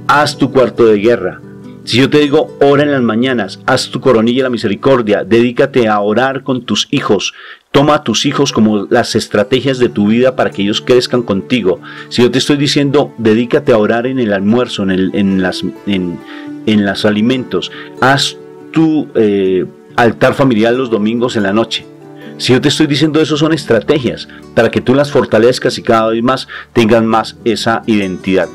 haz tu cuarto de guerra. Si yo te digo, ora en las mañanas, haz tu coronilla de la misericordia, dedícate a orar con tus hijos, toma a tus hijos como las estrategias de tu vida para que ellos crezcan contigo. Si yo te estoy diciendo, dedícate a orar en el almuerzo, en los alimentos, haz tu altar familiar los domingos en la noche. Si yo te estoy diciendo eso, son estrategias para que tú las fortalezcas y cada vez más tengas más esa identidad.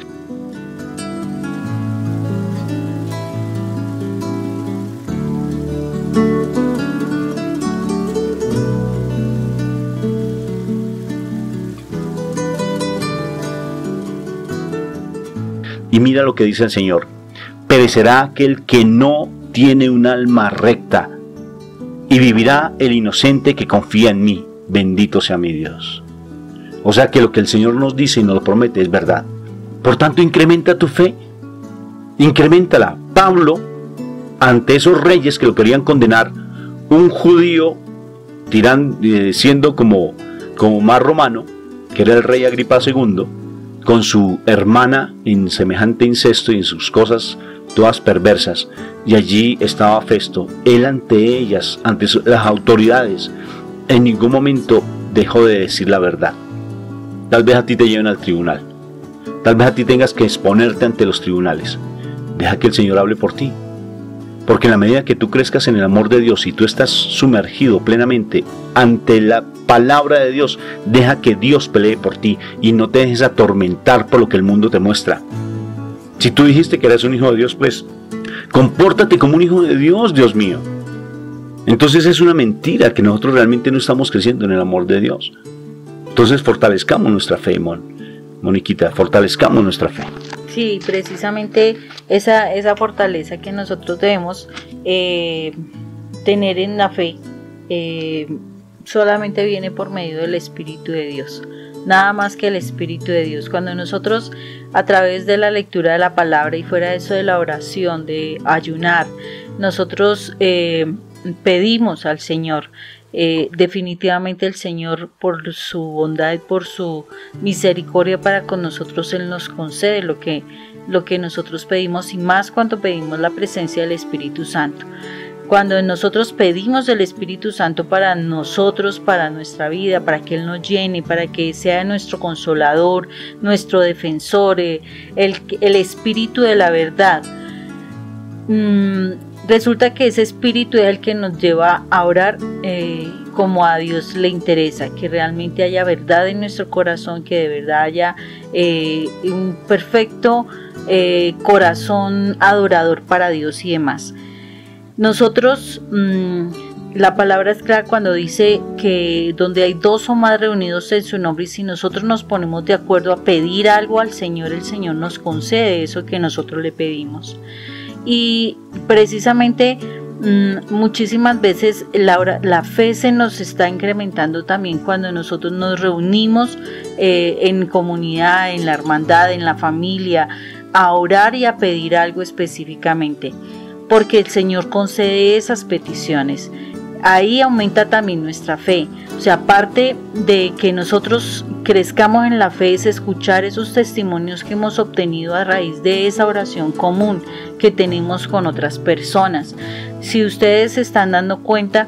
Y mira lo que dice el Señor: perecerá aquel que no tiene un alma recta, y vivirá el inocente que confía en mí. Bendito sea mi Dios. O sea que lo que el Señor nos dice y nos lo promete es verdad. Por tanto, incrementa tu fe, increméntala. Pablo, ante esos reyes que lo querían condenar, un judío siendo como más romano, que era el rey Agripa II, con su hermana en semejante incesto y en sus cosas todas perversas, y allí estaba Festo. Él ante ellas, ante las autoridades, en ningún momento dejó de decir la verdad. Tal vez a ti te lleven al tribunal, tal vez a ti tengas que exponerte ante los tribunales. Deja que el Señor hable por ti, porque en la medida que tú crezcas en el amor de Dios y tú estás sumergido plenamente ante la palabra de Dios, deja que Dios pelee por ti y no te dejes atormentar por lo que el mundo te muestra. Si tú dijiste que eras un hijo de Dios, pues compórtate como un hijo de Dios, Dios mío. Entonces es una mentira que nosotros realmente no estamos creciendo en el amor de Dios. Entonces fortalezcamos nuestra fe, Moniquita, fortalezcamos nuestra fe. Sí, precisamente esa fortaleza que nosotros debemos tener en la fe solamente viene por medio del Espíritu de Dios. Nada más que el Espíritu de Dios. Cuando nosotros, a través de la lectura de la palabra y fuera de eso de la oración, de ayunar, nosotros pedimos al Señor, definitivamente el Señor, por su bondad y por su misericordia para con nosotros, Él nos concede lo que nosotros pedimos, y más cuando pedimos la presencia del Espíritu Santo. Cuando nosotros pedimos el Espíritu Santo para nosotros, para nuestra vida, para que Él nos llene, para que sea nuestro consolador, nuestro defensor, el Espíritu de la verdad, resulta que ese Espíritu es el que nos lleva a orar como a Dios le interesa, que realmente haya verdad en nuestro corazón, que de verdad haya un perfecto corazón adorador para Dios y demás. Nosotros, la palabra es clara cuando dice que donde hay dos o más reunidos en su nombre, y si nosotros nos ponemos de acuerdo a pedir algo al Señor, el Señor nos concede eso que nosotros le pedimos. Y precisamente muchísimas veces la fe se nos está incrementando también cuando nosotros nos reunimos en comunidad, en la hermandad, en la familia, a orar y a pedir algo específicamente, porque el Señor concede esas peticiones. Ahí aumenta también nuestra fe. O sea, aparte de que nosotros crezcamos en la fe, es escuchar esos testimonios que hemos obtenido a raíz de esa oración común que tenemos con otras personas. Si ustedes se están dando cuenta,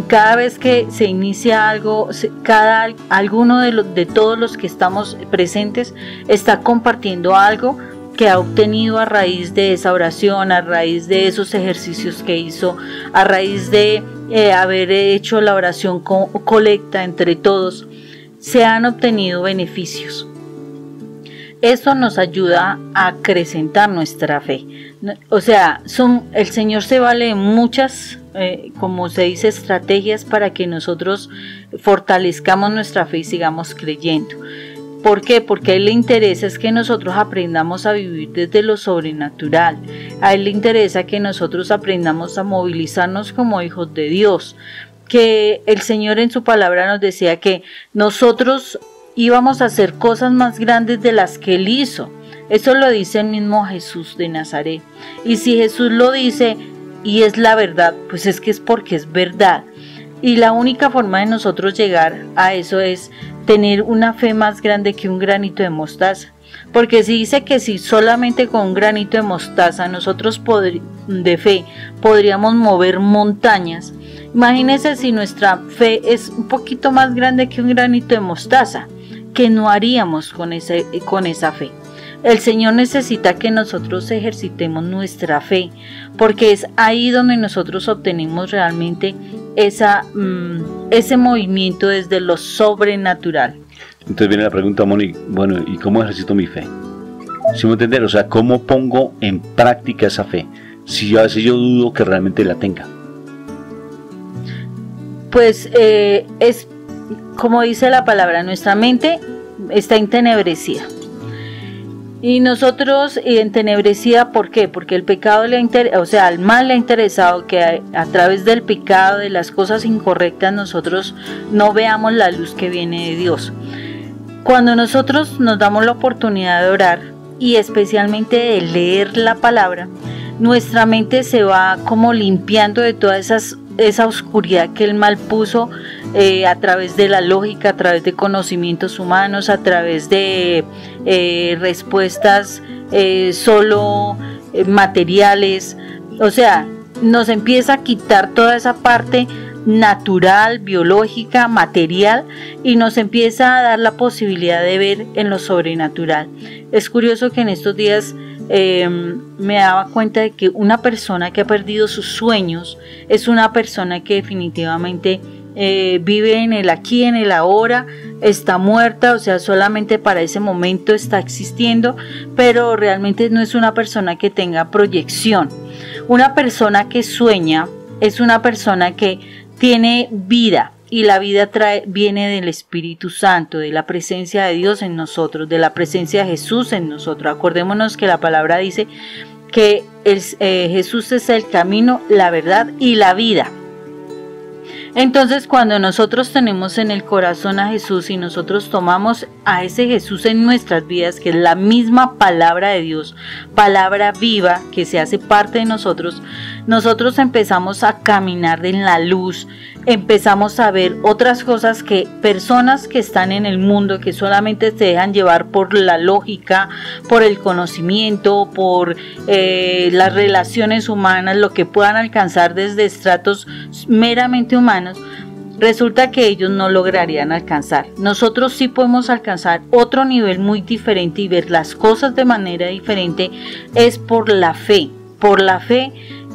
cada vez que se inicia algo, alguno de todos los que estamos presentes está compartiendo algo que ha obtenido a raíz de esa oración, a raíz de esos ejercicios que hizo, a raíz de haber hecho la oración colecta entre todos. Se han obtenido beneficios. Esto nos ayuda a acrecentar nuestra fe. O sea, el Señor se vale de muchas, como se dice, estrategias para que nosotros fortalezcamos nuestra fe y sigamos creyendo. ¿Por qué? Porque a Él le interesa es que nosotros aprendamos a vivir desde lo sobrenatural. A Él le interesa que nosotros aprendamos a movilizarnos como hijos de Dios. Que el Señor en su palabra nos decía que nosotros íbamos a hacer cosas más grandes de las que Él hizo. Eso lo dice el mismo Jesús de Nazaret. Y si Jesús lo dice y es la verdad, pues es que es porque es verdad. Y la única forma de nosotros llegar a eso es tener una fe más grande que un granito de mostaza. Porque si dice que si solamente con un granito de mostaza nosotros de fe podríamos mover montañas, imagínense si nuestra fe es un poquito más grande que un granito de mostaza, ¿qué no haríamos con esa fe? El Señor necesita que nosotros ejercitemos nuestra fe, porque es ahí donde nosotros obtenemos realmente ese movimiento desde lo sobrenatural. Entonces viene la pregunta, Moni, bueno, ¿y cómo ejercito mi fe? ¿Sí me entienden? O sea, ¿cómo pongo en práctica esa fe? Si a veces yo dudo que realmente la tenga. Pues es como dice la palabra, nuestra mente está entenebrecida. Y nosotros entenebrecida, ¿por qué? Porque el pecado el mal le ha interesado que a través del pecado, de las cosas incorrectas, nosotros no veamos la luz que viene de Dios. Cuando nosotros nos damos la oportunidad de orar y especialmente de leer la palabra, nuestra mente se va como limpiando de toda esa oscuridad que el mal puso a través de la lógica, a través de conocimientos humanos, a través de respuestas solo materiales. O sea, nos empieza a quitar toda esa parte natural, biológica, material, y nos empieza a dar la posibilidad de ver en lo sobrenatural. Es curioso que en estos días me daba cuenta de que una persona que ha perdido sus sueños es una persona que definitivamente vive en el aquí, en el ahora, está muerta, o sea, solamente para ese momento está existiendo, pero realmente no es una persona que tenga proyección. Una persona que sueña es una persona que tiene vida, y la vida viene del Espíritu Santo, de la presencia de Dios en nosotros, de la presencia de Jesús en nosotros. Acordémonos que la palabra dice que Jesús es el camino, la verdad y la vida. Entonces, cuando nosotros tenemos en el corazón a Jesús y nosotros tomamos a ese Jesús en nuestras vidas, que es la misma palabra de Dios, palabra viva que se hace parte de nosotros, nosotros empezamos a caminar en la luz, empezamos a ver otras cosas que personas que están en el mundo, que solamente se dejan llevar por la lógica, por el conocimiento, por las relaciones humanas, lo que puedan alcanzar desde estratos meramente humanos, resulta que ellos no lograrían alcanzar. Nosotros sí podemos alcanzar otro nivel muy diferente y ver las cosas de manera diferente, es por la fe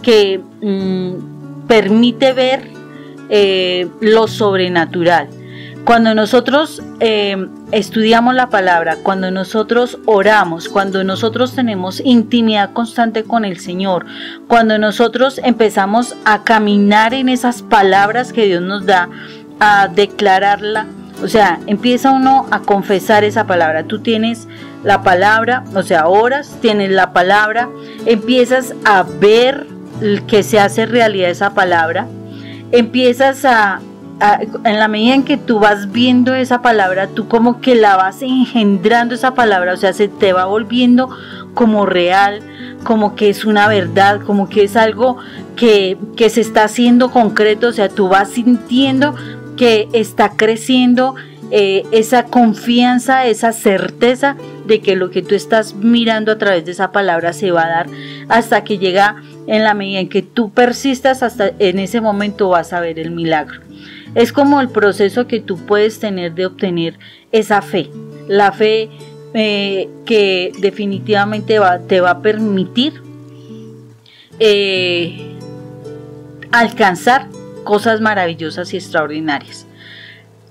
que permite ver lo sobrenatural. Cuando nosotros estudiamos la palabra, cuando nosotros oramos, cuando nosotros tenemos intimidad constante con el Señor, cuando nosotros empezamos a caminar en esas palabras que Dios nos da, a declararla, o sea, empieza uno a confesar esa palabra. Tú tienes la palabra, o sea, oras, tienes la palabra, empiezas a ver que se hace realidad esa palabra, empiezas en la medida en que tú vas viendo esa palabra, tú como que la vas engendrando esa palabra, o sea, se te va volviendo como real, como que es una verdad, como que es algo que se está haciendo concreto, o sea, tú vas sintiendo que está creciendo esa confianza, esa certeza de que lo que tú estás mirando a través de esa palabra se va a dar, hasta que llega, en la medida en que tú persistas, hasta en ese momento vas a ver el milagro. Es como el proceso que tú puedes tener de obtener esa fe, la fe que definitivamente te va a permitir alcanzar cosas maravillosas y extraordinarias.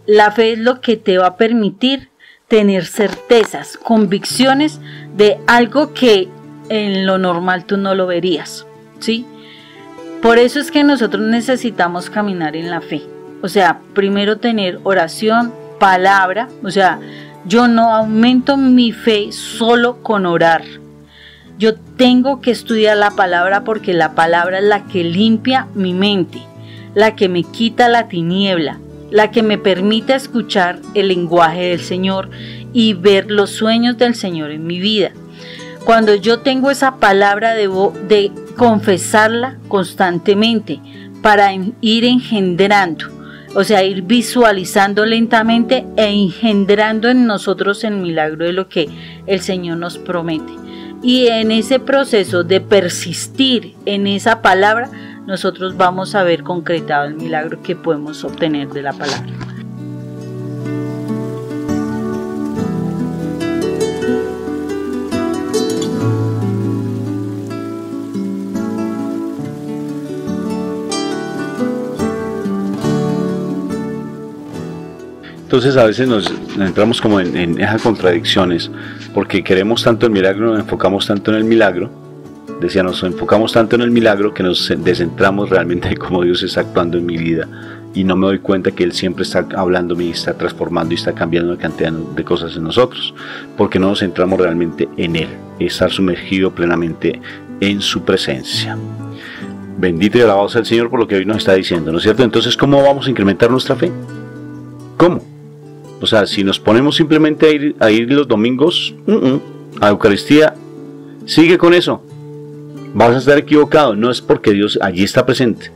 La fe es lo que te va a permitir tener certezas, convicciones de algo que en lo normal tú no lo verías, ¿sí? Por eso es que nosotros necesitamos caminar en la fe. O sea, primero tener oración, palabra, o sea, yo no aumento mi fe solo con orar. Yo tengo que estudiar la palabra, porque la palabra es la que limpia mi mente, la que me quita la tiniebla, la que me permite escuchar el lenguaje del Señor y ver los sueños del Señor en mi vida. Cuando yo tengo esa palabra, debo de confesarla constantemente para ir engendrando, o sea, ir visualizando lentamente e engendrando en nosotros el milagro de lo que el Señor nos promete. Y en ese proceso de persistir en esa palabra, nosotros vamos a ver concretado el milagro que podemos obtener de la palabra. Entonces a veces nos entramos como en esas contradicciones, porque queremos tanto el milagro, nos enfocamos tanto en el milagro, nos enfocamos tanto en el milagro que nos descentramos realmente de cómo Dios está actuando en mi vida, y no me doy cuenta que Él siempre está hablando y está transformando y está cambiando una cantidad de cosas en nosotros, porque no nos centramos realmente en Él, estar sumergido plenamente en su presencia. Bendito y alabado sea el Señor por lo que hoy nos está diciendo, ¿no es cierto? Entonces, ¿cómo vamos a incrementar nuestra fe? ¿Cómo? O sea, si nos ponemos simplemente a ir los domingos a Eucaristía, sigue con eso, vas a estar equivocado. No es porque Dios allí está presente.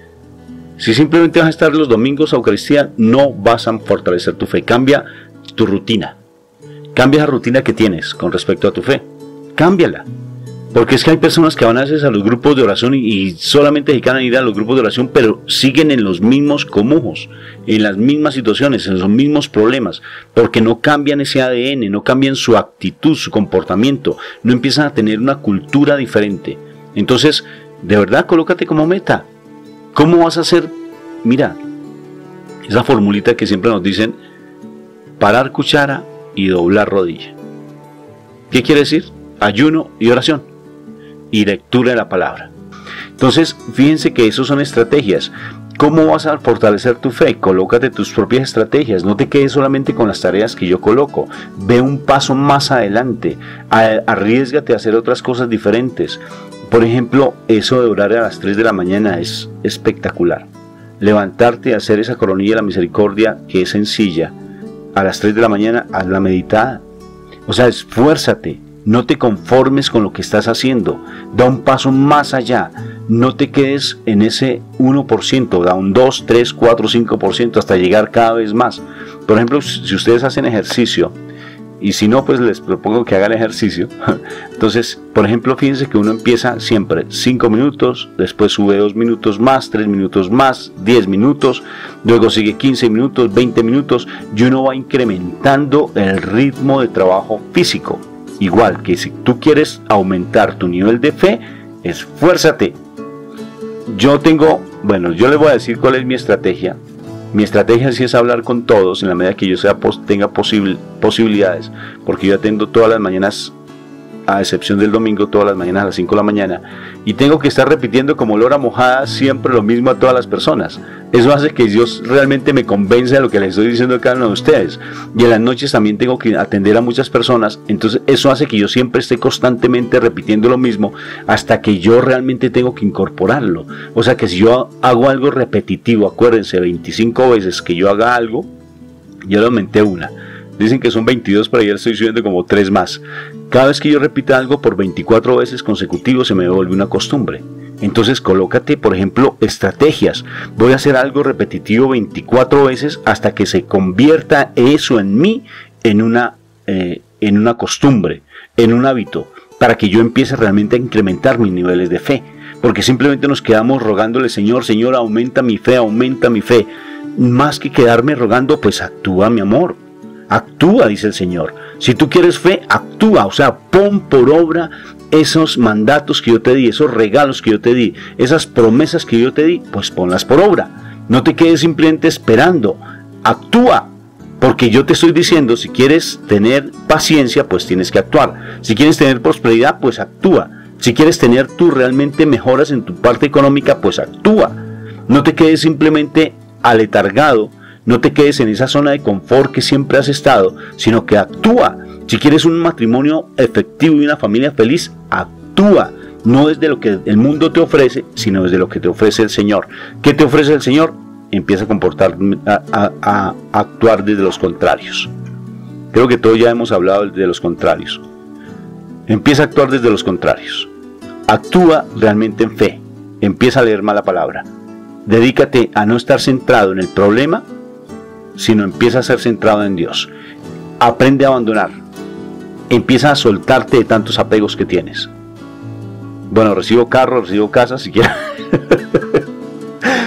Si simplemente vas a estar los domingos a Eucaristía, no vas a fortalecer tu fe. Cambia tu rutina, cambia la rutina que tienes con respecto a tu fe, cámbiala. Porque es que hay personas que van a veces a los grupos de oración y solamente se quedan ir a los grupos de oración, pero siguen en los mismos comujos, en las mismas situaciones, en los mismos problemas, porque no cambian ese ADN, no cambian su actitud, su comportamiento, no empiezan a tener una cultura diferente. Entonces, de verdad, colócate como meta. ¿Cómo vas a hacer? Mira, Esa formulita que siempre nos dicen, parar cuchara y doblar rodilla. ¿Qué quiere decir? Ayuno y oración y lectura de la palabra. Entonces, fíjense que eso son estrategias. ¿Cómo vas a fortalecer tu fe? Colócate tus propias estrategias. No te quedes solamente con las tareas que yo coloco. Ve un paso más adelante. Arriésgate a hacer otras cosas diferentes. Por ejemplo, eso de orar a las 3 de la mañana es espectacular. Levantarte y hacer esa coronilla de la misericordia, que es sencilla. A las 3 de la mañana, hazla meditada. O sea, esfuérzate. No te conformes con lo que estás haciendo. Da un paso más allá. No te quedes en ese 1%, da un 2, 3, 4, 5% hasta llegar cada vez más. Por ejemplo, si ustedes hacen ejercicio, y si no, pues les propongo que hagan ejercicio. Entonces, por ejemplo, fíjense que uno empieza siempre 5 minutos, después sube 2 minutos más, 3 minutos más, 10 minutos, luego sigue 15 minutos, 20 minutos, y uno va incrementando el ritmo de trabajo físico. Igual que si tú quieres aumentar tu nivel de fe, esfuérzate. Yo les voy a decir cuál es mi estrategia. Mi estrategia sí es hablar con todos en la medida que yo tenga posibilidades, porque yo atiendo todas las mañanas, a excepción del domingo, todas las mañanas a las 5 de la mañana, y tengo que estar repitiendo como lora mojada siempre lo mismo a todas las personas. Eso hace que Dios realmente me convenza de lo que les estoy diciendo a cada uno de ustedes. Y en las noches también tengo que atender a muchas personas, entonces eso hace que yo siempre esté constantemente repitiendo lo mismo hasta que yo realmente tengo que incorporarlo. O sea que si yo hago algo repetitivo, acuérdense, 25 veces que yo haga algo, yo le aumenté una. Dicen que son 22, pero ayer estoy subiendo como 3 más. Cada vez que yo repita algo por 24 veces consecutivos se me vuelve una costumbre. Entonces colócate, por ejemplo, estrategias. Voy a hacer algo repetitivo 24 veces hasta que se convierta eso en mí en una costumbre, en un hábito, para que yo empiece realmente a incrementar mis niveles de fe. Porque simplemente nos quedamos rogándole, Señor, Señor, aumenta mi fe, aumenta mi fe. Más que quedarme rogando, pues actúa, mi amor. Actúa, dice el Señor. Si tú quieres fe, actúa. O sea, pon por obra esos mandatos que yo te di, esos regalos que yo te di, esas promesas que yo te di, pues ponlas por obra. No te quedes simplemente esperando. Actúa. Porque yo te estoy diciendo, si quieres tener paciencia, pues tienes que actuar. Si quieres tener prosperidad, pues actúa. Si quieres tener tú realmente mejoras en tu parte económica, pues actúa. No te quedes simplemente aletargado. No te quedes en esa zona de confort que siempre has estado, sino que actúa. Si quieres un matrimonio efectivo y una familia feliz, actúa. No desde lo que el mundo te ofrece, sino desde lo que te ofrece el Señor. ¿Qué te ofrece el Señor? Empieza a actuar desde los contrarios. Creo que todos ya hemos hablado de los contrarios. Empieza a actuar desde los contrarios. Actúa realmente en fe. Empieza a leer más la palabra. Dedícate a no estar centrado en el problema, sino empieza a ser centrado en Dios. Aprende a abandonar. Empieza a soltarte de tantos apegos que tienes. Bueno, recibo carro, recibo casa, si quieres.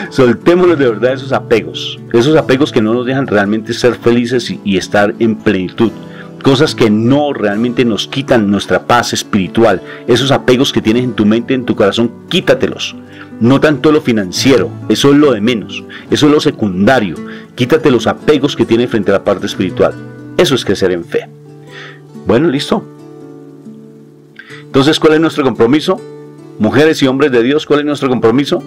Soltémonos de verdad esos apegos que no nos dejan realmente ser felices y estar en plenitud. Cosas que no realmente nos quitan nuestra paz espiritual. Esos apegos que tienes en tu mente, en tu corazón, quítatelos. No tanto lo financiero, eso es lo de menos, eso es lo secundario. Quítate los apegos que tienes frente a la parte espiritual. Eso es crecer en fe. Bueno, listo. Entonces, ¿cuál es nuestro compromiso? Mujeres y hombres de Dios, ¿cuál es nuestro compromiso?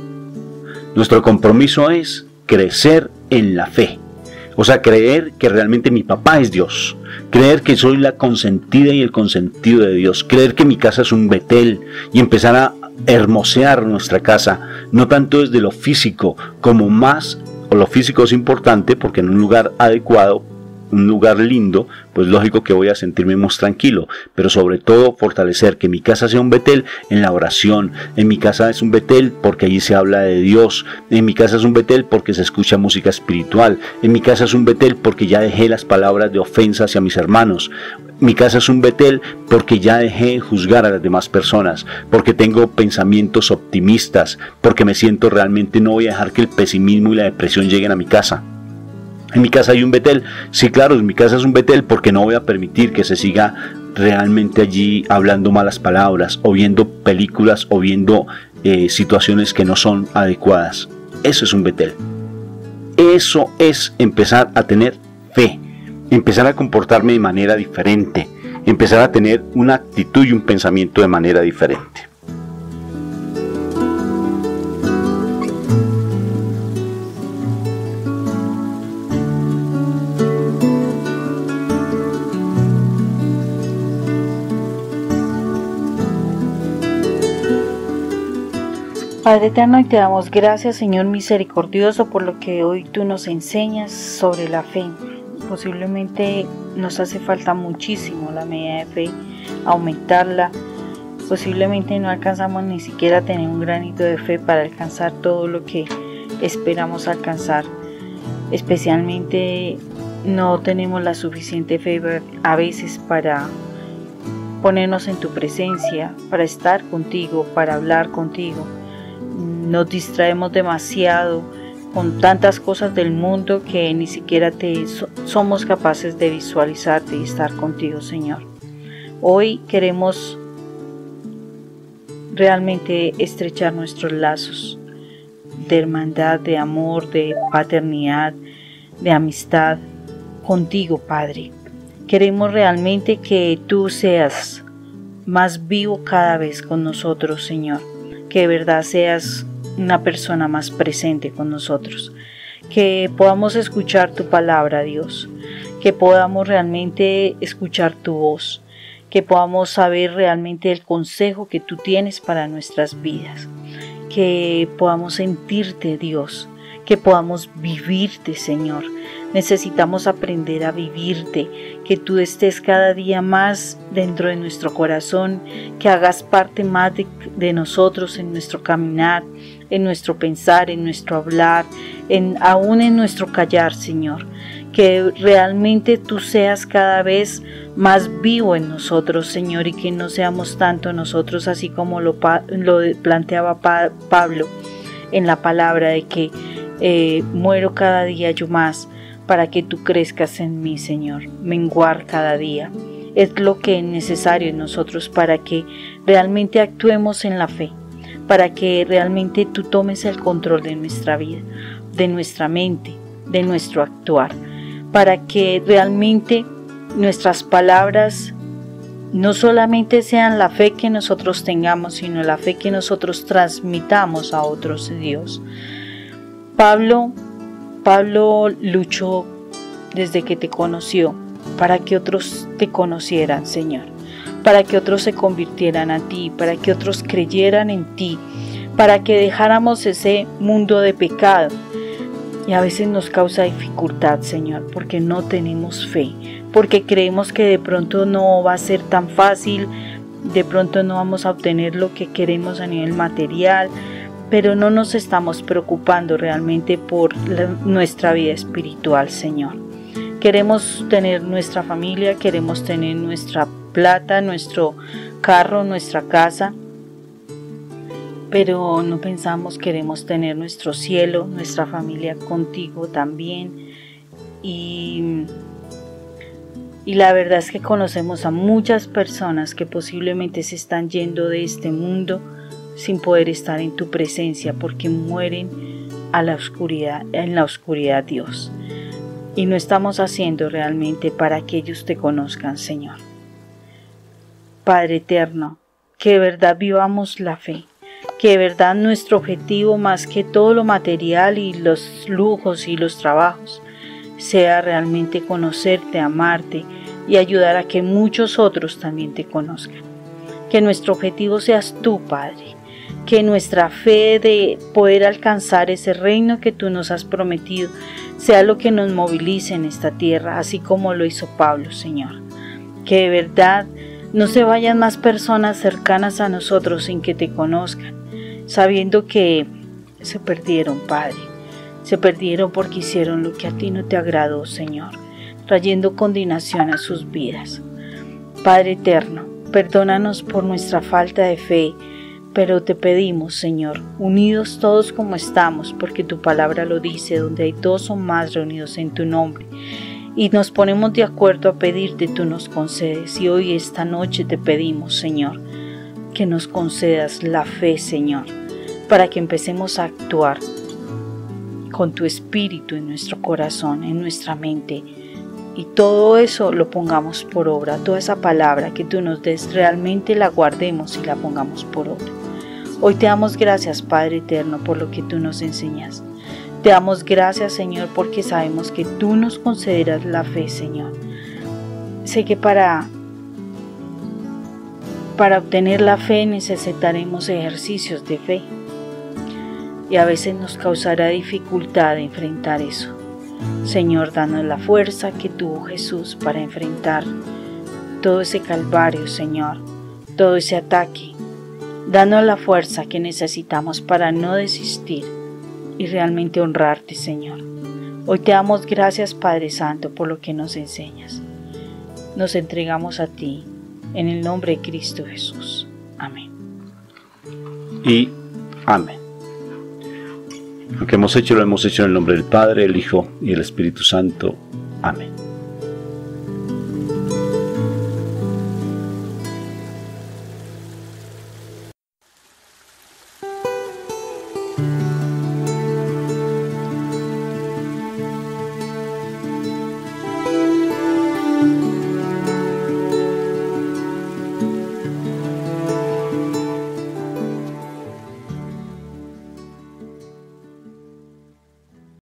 Nuestro compromiso es crecer en la fe. O sea, creer que realmente mi papá es Dios. Creer que soy la consentida y el consentido de Dios. Creer que mi casa es un Betel y empezar a hermosear nuestra casa, no tanto desde lo físico, como más, o lo físico es importante porque en un lugar adecuado, un lugar lindo, pues lógico que voy a sentirme más tranquilo, pero sobre todo fortalecer que mi casa sea un Betel en la oración. En mi casa es un Betel porque allí se habla de Dios. En mi casa es un Betel porque se escucha música espiritual. En mi casa es un Betel porque ya dejé las palabras de ofensa hacia mis hermanos. Mi casa es un Betel porque ya dejé de juzgar a las demás personas, porque tengo pensamientos optimistas, porque me siento realmente, no voy a dejar que el pesimismo y la depresión lleguen a mi casa. En mi casa hay un Betel, sí, claro, en mi casa es un Betel porque no voy a permitir que se siga realmente allí hablando malas palabras, o viendo películas, o viendo situaciones que no son adecuadas. Eso es un Betel. Eso es empezar a tener fe, empezar a comportarme de manera diferente, empezar a tener una actitud y un pensamiento de manera diferente. Padre eterno, y te damos gracias, Señor misericordioso, por lo que hoy tú nos enseñas sobre la fe. Posiblemente nos hace falta muchísimo la medida de fe, aumentarla. Posiblemente no alcanzamos ni siquiera a tener un granito de fe para alcanzar todo lo que esperamos alcanzar. Especialmente no tenemos la suficiente fe a veces para ponernos en tu presencia, para estar contigo, para hablar contigo. Nos distraemos demasiado con tantas cosas del mundo que ni siquiera somos capaces de visualizarte y estar contigo, Señor. Hoy queremos realmente estrechar nuestros lazos de hermandad, de amor, de paternidad, de amistad contigo, Padre. Queremos realmente que tú seas más vivo cada vez con nosotros, Señor. Que de verdad seas una persona más presente con nosotros, que podamos escuchar tu palabra, Dios, que podamos realmente escuchar tu voz, que podamos saber realmente el consejo que tú tienes para nuestras vidas, que podamos sentirte, Dios, que podamos vivirte, Señor. Necesitamos aprender a vivirte, que tú estés cada día más dentro de nuestro corazón, que hagas parte más de nosotros en nuestro caminar, en nuestro pensar, en nuestro hablar, aún en nuestro callar, Señor. Que realmente tú seas cada vez más vivo en nosotros, Señor, y que no seamos tanto nosotros, así como lo planteaba Pablo en la palabra de que muero cada día yo más, para que tú crezcas en mí, Señor, menguar cada día. Es lo que es necesario en nosotros para que realmente actuemos en la fe, para que realmente tú tomes el control de nuestra vida, de nuestra mente, de nuestro actuar, para que realmente nuestras palabras no solamente sean la fe que nosotros tengamos, sino la fe que nosotros transmitamos a otros, Dios. Pablo luchó desde que te conoció para que otros te conocieran, Señor, para que otros se convirtieran a ti, para que otros creyeran en ti, para que dejáramos ese mundo de pecado. Y a veces nos causa dificultad, Señor, porque no tenemos fe, porque creemos que de pronto no va a ser tan fácil, de pronto no vamos a obtener lo que queremos a nivel material, pero no nos estamos preocupando realmente por nuestra vida espiritual, Señor. Queremos tener nuestra familia, queremos tener nuestra plata, nuestro carro, nuestra casa, pero no pensamos, queremos tener nuestro cielo, nuestra familia contigo también. Y la verdad es que conocemos a muchas personas que posiblemente se están yendo de este mundo sin poder estar en tu presencia, porque mueren en la oscuridad, Dios. Y no estamos haciendo realmente para que ellos te conozcan, Señor. Padre eterno, que de verdad vivamos la fe, que de verdad nuestro objetivo, más que todo lo material y los lujos y los trabajos, sea realmente conocerte, amarte y ayudar a que muchos otros también te conozcan. Que nuestro objetivo seas tú, Padre. Que nuestra fe de poder alcanzar ese reino que tú nos has prometido sea lo que nos movilice en esta tierra, así como lo hizo Pablo, Señor. Que de verdad no se vayan más personas cercanas a nosotros sin que te conozcan, sabiendo que se perdieron, Padre. Se perdieron porque hicieron lo que a ti no te agradó, Señor, trayendo condenación a sus vidas. Padre eterno, perdónanos por nuestra falta de fe, pero te pedimos, Señor, unidos todos como estamos, porque tu palabra lo dice, donde hay dos o más reunidos en tu nombre, y nos ponemos de acuerdo a pedirte, tú nos concedes. Y hoy, esta noche, te pedimos, Señor, que nos concedas la fe, Señor, para que empecemos a actuar con tu espíritu en nuestro corazón, en nuestra mente. Y todo eso lo pongamos por obra, toda esa palabra que tú nos des realmente la guardemos y la pongamos por obra. Hoy te damos gracias, Padre eterno, por lo que tú nos enseñas. Te damos gracias, Señor, porque sabemos que tú nos concederás la fe, Señor. Sé que para obtener la fe necesitaremos ejercicios de fe. Y a veces nos causará dificultad enfrentar eso. Señor, danos la fuerza que tuvo Jesús para enfrentar todo ese calvario, Señor, todo ese ataque. Danos la fuerza que necesitamos para no desistir y realmente honrarte, Señor. Hoy te damos gracias, Padre Santo, por lo que nos enseñas. Nos entregamos a ti, en el nombre de Cristo Jesús. Amén. Y amén. Lo que hemos hecho, lo hemos hecho en el nombre del Padre, el Hijo y el Espíritu Santo. Amén.